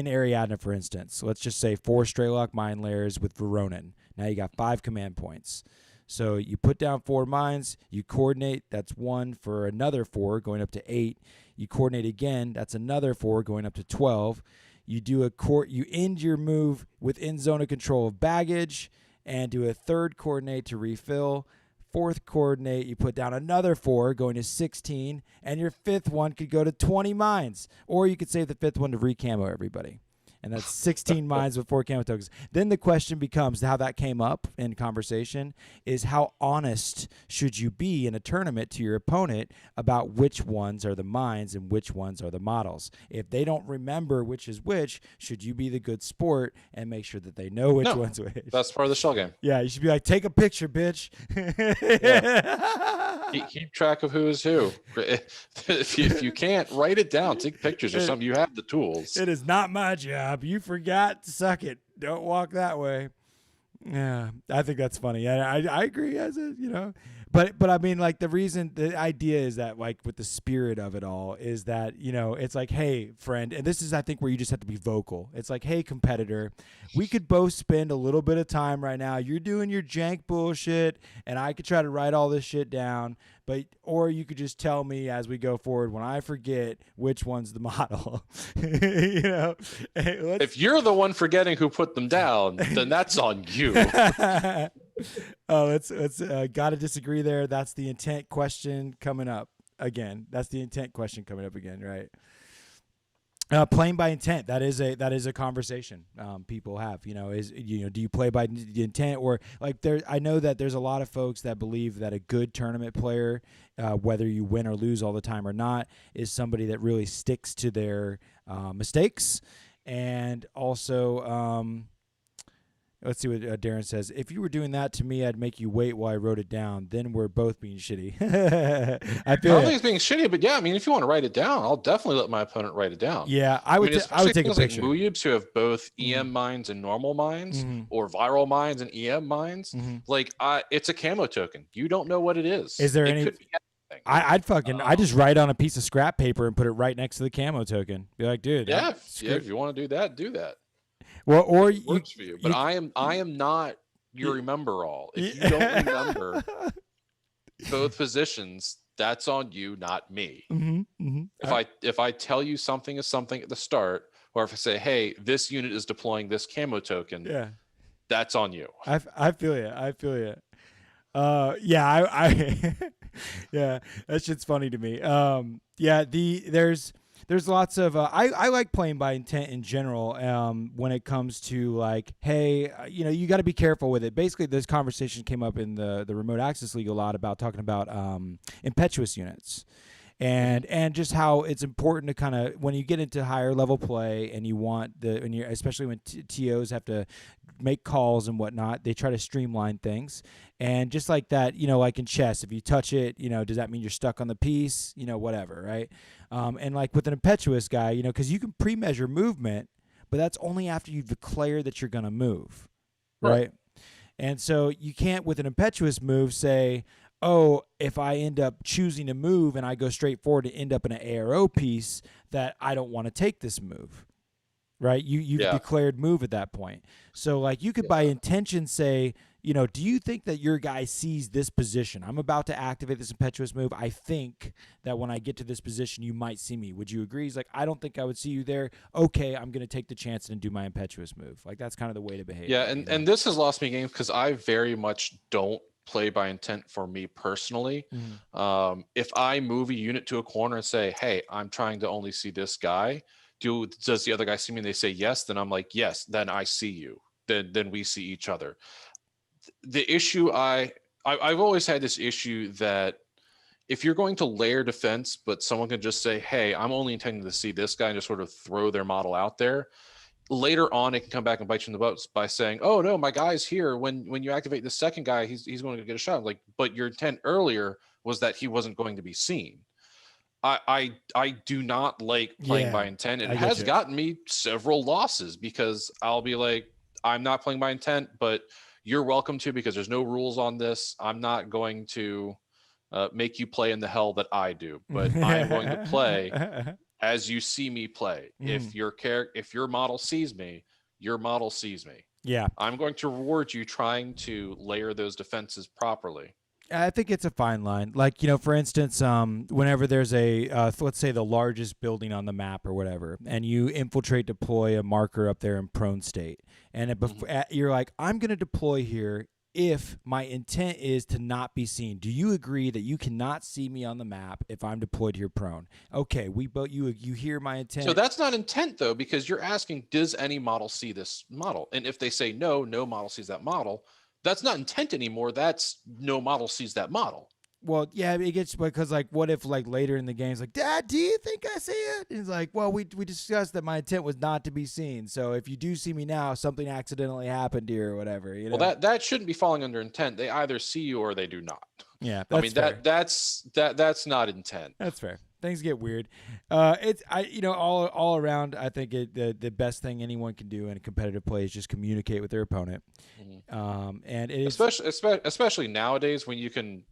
Ariadne, for instance, let's just say 4 Straylock mine layers with Veronin. Now you got 5 command points. So you put down 4 mines, you coordinate, that's 1 for another 4 going up to 8. You coordinate again, that's another 4 going up to 12. You do you end your move within zone of control of baggage and do a 3rd coordinate to refill. 4th coordinate, you put down another 4 going to 16, and your 5th one could go to 20 mines. Or you could save the 5th one to re-camo everybody. And that's 16 mines with 4 camo tokens. Then the question becomes, how that came up in conversation, is how honest should you be in a tournament to your opponent about which ones are the mines and which ones are the models? If they don't remember which is which, should you be the good sport and make sure that they know which one's which? That's part of the shell game. Yeah, you should be like, take a picture, bitch. Keep track of who is who. If you can't, write it down. Take pictures or something. You have the tools. It is not my job. You forgot, suck it. Don't walk that way. Yeah, I think that's funny. I agree. But I mean, like the idea is that like with the spirit of it all is that, it's like, hey, friend, and this is, I think, where you just have to be vocal. It's like, hey, competitor, we could both spend a little bit of time right now. You're doing your jank bullshit, and I could try to write all this shit down. Or you could just tell me as we go forward when I forget which one's the model. Hey, if you're the one forgetting who put them down, then that's on you. Let's gotta disagree there. That's the intent question coming up again. Right? Playing by intent. That is a conversation people have. Do you play by the intent, or like there? I know that there's a lot of folks that believe that a good tournament player, whether you win or lose all the time or not, is somebody that really sticks to their mistakes, and also. Let's see what Darren says. If you were doing that to me, I'd make you wait while I wrote it down. Then we're both being shitty. I don't think it's being shitty, but yeah, I mean, if you want to write it down, I'll definitely let my opponent write it down. Yeah, I would take a picture. Like Muyibs who have both EM mines and normal mines, or viral mines and EM mines. Like, it's a camo token. You don't know what it is. Is there anything? I just write on a piece of scrap paper and put it right next to the camo token. Be like, dude. Yeah, if you want to do that, do that. Well, or it works for you. But I am not your remember all. If you don't remember both positions, that's on you, not me. If I tell you something is something at the start, or if I say, hey, this unit is deploying this camo token, that's on you. I feel you. Yeah, I yeah, that shit's funny to me. Yeah, there's lots of I like playing by intent in general. When it comes to like, hey, you got to be careful with it. Basically, this conversation came up in the remote access league a lot about talking about impetuous units. Mhm. And just how it's important to kind of when you get into higher level play and you want and you especially when TOs have to make calls and whatnot, they try to streamline things. And just like that, like in chess, if you touch it, does that mean you're stuck on the piece? Whatever, right? And like with an impetuous guy, because you can pre-measure movement, but that's only after you've declared that you're going to move, Right. right? And so you can't, with an impetuous move, say, oh, if I end up choosing to move and I go straight forward to end up in an ARO piece, that I don't want to take this move. Right? You've Yeah. declared move at that point. So like you could by Yeah. intention say, do you think that your guy sees this position? I'm about to activate this impetuous move. I think that when I get to this position, you might see me. Would you agree? He's like, I don't think I would see you there. Okay, I'm going to take the chance and do my impetuous move. Like that's kind of the way to behave. Yeah, There, and this has lost me games because I very much don't play by intent for me personally. Mhm. If I move a unit to a corner and say, "Hey, I'm trying to only see this guy," does the other guy see me? And they say yes, then I'm like, "Yes," then I see you. Then we see each other. The issue I've always had this issue that if you're going to layer defense, but someone can just say, "Hey, I'm only intending to see this guy," and just sort of throw their model out there, later on it can come back and bite you in the butt by saying, "Oh no, my guy's here. When you activate the second guy, he's going to get a shot." Like, but your intent earlier was that he wasn't going to be seen. I do not like playing by Yeah, intent. It I get has you. gotten me several losses because I'll be like, I'm not playing by intent, but you're welcome to because there's no rules on this. I'm not going to make you play in the hell that I do, but I am going to play as you see me play. Mhm. If your model sees me, your model sees me. Yeah, I'm going to reward you trying to layer those defenses properly. I think it's a fine line. Like, for instance, whenever there's let's say the largest building on the map or whatever, and you infiltrate, deploy a marker up there in prone state, and Mhm. you're like, I'm going to deploy here if my intent is to not be seen. Do you agree that you cannot see me on the map if I'm deployed here prone? Okay, we both you hear my So intent. that's not intent though, because you're asking, does any model see this model? And if they say no, no model sees that model, that's not intent anymore. That's no model sees that model. Well, yeah, it gets because like, what if like later in the game, it's like, Dad, do you think I see it? And it's like, well, we discussed that my intent was not to be seen. So if you do see me now, something accidentally happened here or whatever, Well, that shouldn't be falling under intent. They either see you or they do not. Yeah, I that's mean fair. that's not intent. That's fair. Things get weird. It's all around. I think the best thing anyone can do in a competitive play is just communicate with their opponent. Mhm. And it is Especially nowadays when you can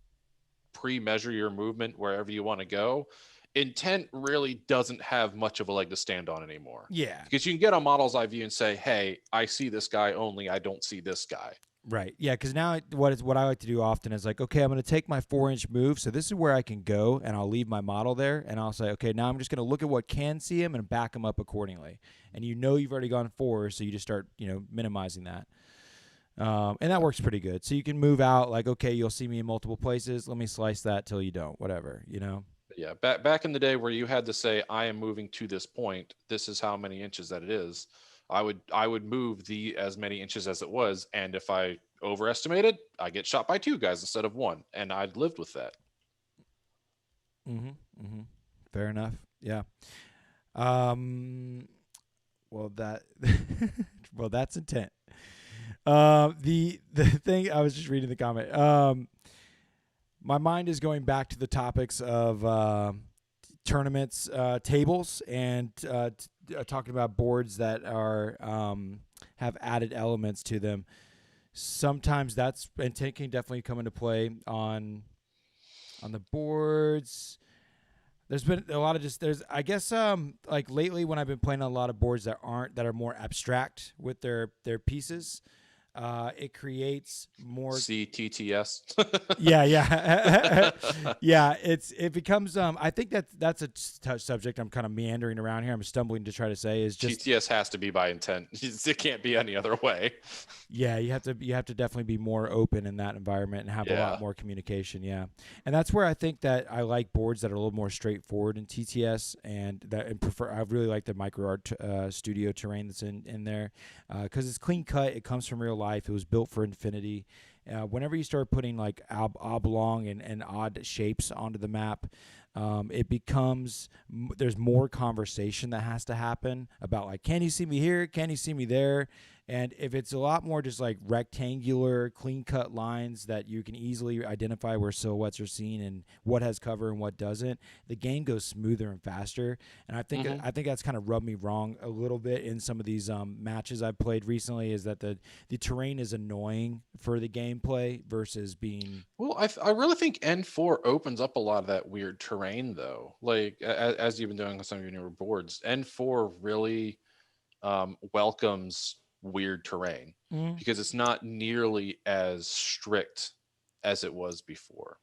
pre-measure your movement wherever you want to go, intent really doesn't have much of a leg to stand on anymore. yeah. Because you can get a model's eye view and say, "Hey, I see this guy only. I don't see this guy." Right. Yeah. Because now what I like to do often is like, okay, I'm going to take my 4-inch move. So this is where I can go, and I'll leave my model there, and I'll say, okay, now I'm just going to look at what can see him and back him up accordingly. And you've already gone forward, so you just start minimizing that. And that works pretty good. So you can move out like, okay, you'll see me in multiple places. Let me slice that till you don't. Whatever. But yeah, back in the day where you had to say, "I am moving to this point. This is how many inches that it is." I would move the as many inches as it was, and if I overestimated, I get shot by two guys instead of one, and I'd lived with that. Mm-hmm. Mm-hmm. Fair enough. Yeah. Um. Well, well, that's intent. The thing I was just reading the comment. My mind is going back to the topics of tournaments, tables, and talking about boards that are have added elements to them. Sometimes that's intent can definitely come into play on the boards. There's been a lot of there's I guess like lately when I've been playing on a lot of boards that are more abstract with their pieces. It creates more. CTTS. Yeah, yeah, yeah. It becomes. I think that's a touch subject. I'm kind of meandering around here. I'm stumbling to try to say is just. TTS has to be by intent. It can't be any other way. Yeah, you have to definitely be more open in that environment and have a lot more communication. Yeah, and that's where I think that I like boards that are a little more straightforward in TTS, and prefer. I really like the micro art studio terrain that's in there because it's clean cut. It comes from real life. It was built for infinity. Whenever you start putting like oblong and odd shapes onto the map, it becomes there's more conversation that has to happen about like, can you see me here? Can you see me there? And if it's a lot more just like rectangular, clean-cut lines that you can easily identify where silhouettes are seen and what has cover and what doesn't, the game goes smoother and faster. And I think that's kind of rubbed me wrong a little bit in some of these matches I've played recently. Is that the terrain is annoying for the gameplay versus being. Well, I really think N4 opens up a lot of that weird terrain, though. Like as you've been doing on some of your newer boards, N4 really welcomes weird terrain because it's not nearly as strict as it was before.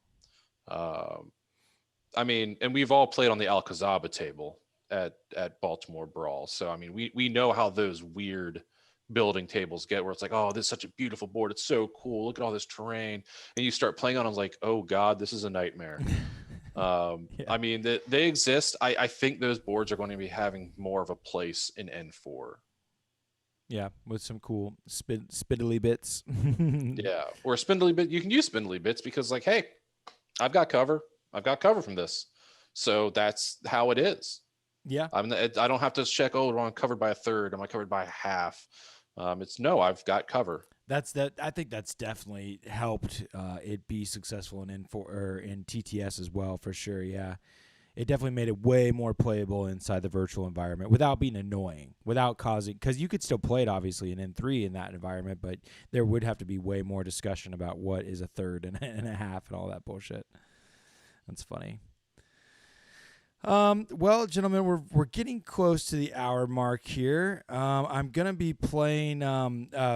I mean, and we've all played on the Alcazaba table at Baltimore Brawl, so I mean, we know how those weird building tables get, where it's like, oh, this is such a beautiful board, it's so cool, look at all this terrain, and you start playing on it, like, oh god, this is a nightmare. I mean, they exist. I think those boards are going to be having more of a place in N4. Yeah, with some cool spindly bits. Yeah, or spindly bit. You can use spindly bits because, like, hey, I've got cover. I've got cover from this, so that's how it is. Yeah, I don't have to check. Oh, am I covered by a third? Am I covered by a half? It's no, I've got cover. I think that's definitely helped it be successful in N4 or in TTS as well, for sure. Yeah. It definitely made it way more playable inside the virtual environment without being annoying, without causing, because you could still play it obviously in N3 in that environment, but there would have to be way more discussion about what is a third and a half and all that bullshit. That's funny. Well, gentlemen, we're getting close to the hour mark here. I'm gonna be playing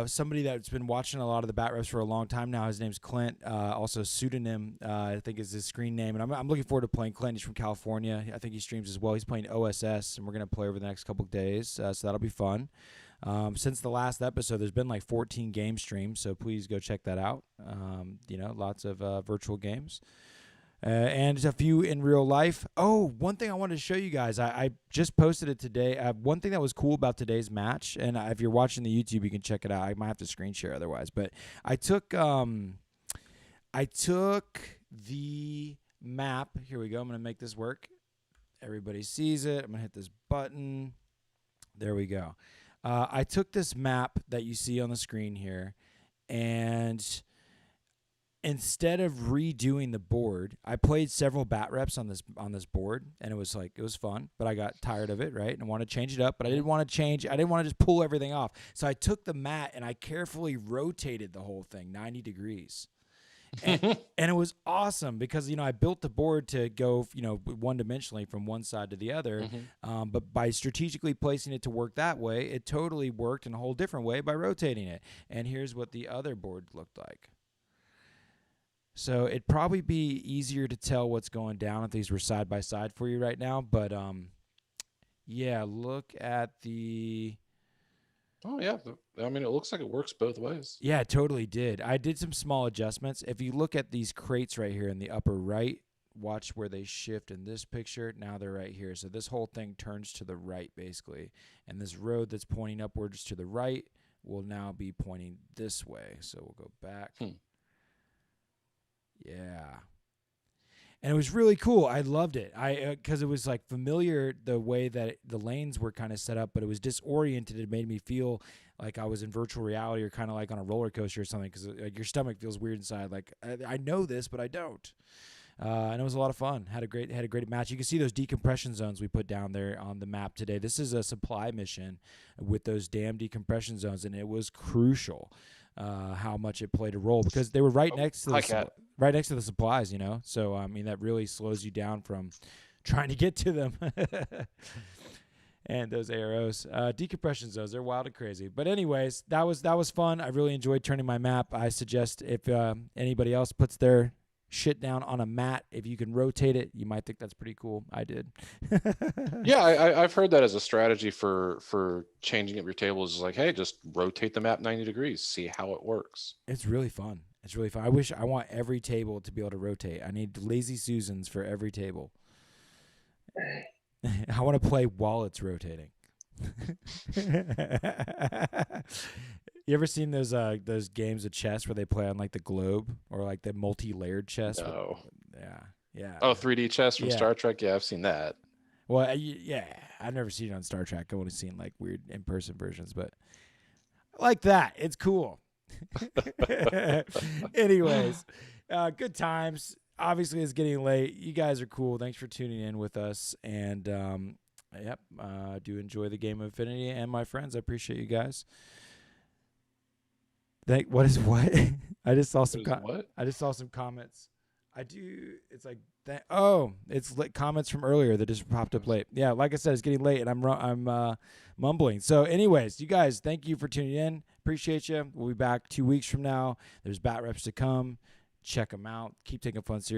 somebody that's been watching a lot of the Bat Reps for a long time now. His name's Clint, also pseudonym, I think is his screen name, and I'm looking forward to playing Clint. He's from California. I think he streams as well. He's playing OSS, and we're gonna play over the next couple of days, so that'll be fun. Since the last episode, there's been like 14 game streams, so please go check that out. Lots of virtual games. And a few in real life. Oh, one thing I wanted to show you guys. I just posted it today. One thing that was cool about today's match, and if you're watching the YouTube, you can check it out. I might have to screen share otherwise. But I took the map. Here we go. I'm going to make this work. Everybody sees it. I'm going to hit this button. There we go. I took this map that you see on the screen here, and instead of redoing the board, I played several Bat Reps on this board, and it was fun, but I got tired of it, right? And I wanted to change it up, but I didn't want to just pull everything off. So I took the mat and I carefully rotated the whole thing 90 degrees. And it was awesome because, I built the board to go, one-dimensionally from one side to the other. But by strategically placing it to work that way, it totally worked in a whole different way by rotating it. And here's what the other board looked like. So it'd probably be easier to tell what's going down if these were side by side for you right now. But yeah, look at the. Oh yeah, I mean, it looks like it works both ways. Yeah, it totally did. I did some small adjustments. If you look at these crates right here in the upper right, watch where they shift in this picture. Now they're right here. So this whole thing turns to the right basically, and this road that's pointing upwards to the right will now be pointing this way. So we'll go back. Yeah. And it was really cool. I loved it. Because it was like familiar the way that the lanes were kind of set up, but it was disoriented. It made me feel like I was in virtual reality or kind of like on a roller coaster or something, because like your stomach feels weird inside. Like I know this, but I don't. And it was a lot of fun. Had a great match. You can see those decompression zones we put down there on the map today. This is a supply mission with those damn decompression zones, and it was crucial how much it played a role because they were right next to the supplies. So I mean that really slows you down from trying to get to them. And those arrows, decompression zones, they're wild and crazy. But anyways, that was fun. I really enjoyed turning my map. I suggest if anybody else puts their shit down on a mat, if you can rotate it, you might think that's pretty cool. I did. Yeah, I've heard that as a strategy for changing up your tables. Is like, hey, just rotate the map 90 degrees, see how it works. It's really fun. It's really fun. I want every table to be able to rotate. I need lazy Susans for every table. I want to play while it's rotating. You ever seen those games of chess where they play on like the globe or like the multi-layered chess? No. Yeah. Oh, 3D chess from Yeah. Star Trek. Yeah, I've seen that. Well, yeah, I've never seen it on Star Trek. I've only seen like weird in-person versions, but like that, it's cool. Anyways, good times. Obviously, it's getting late. You guys are cool. Thanks for tuning in with us. And do enjoy the game of Infinity and my friends. I appreciate you guys. What? I just saw some. I just saw some comments. It's like that. Oh, it's like comments from earlier that just popped up late. Yeah, like I said, it's getting late, and I'm mumbling. So, anyways, you guys, thank you for tuning in. Appreciate you. We'll be back 2 weeks from now. There's bat reps to come. Check them out. Keep taking fun seriously.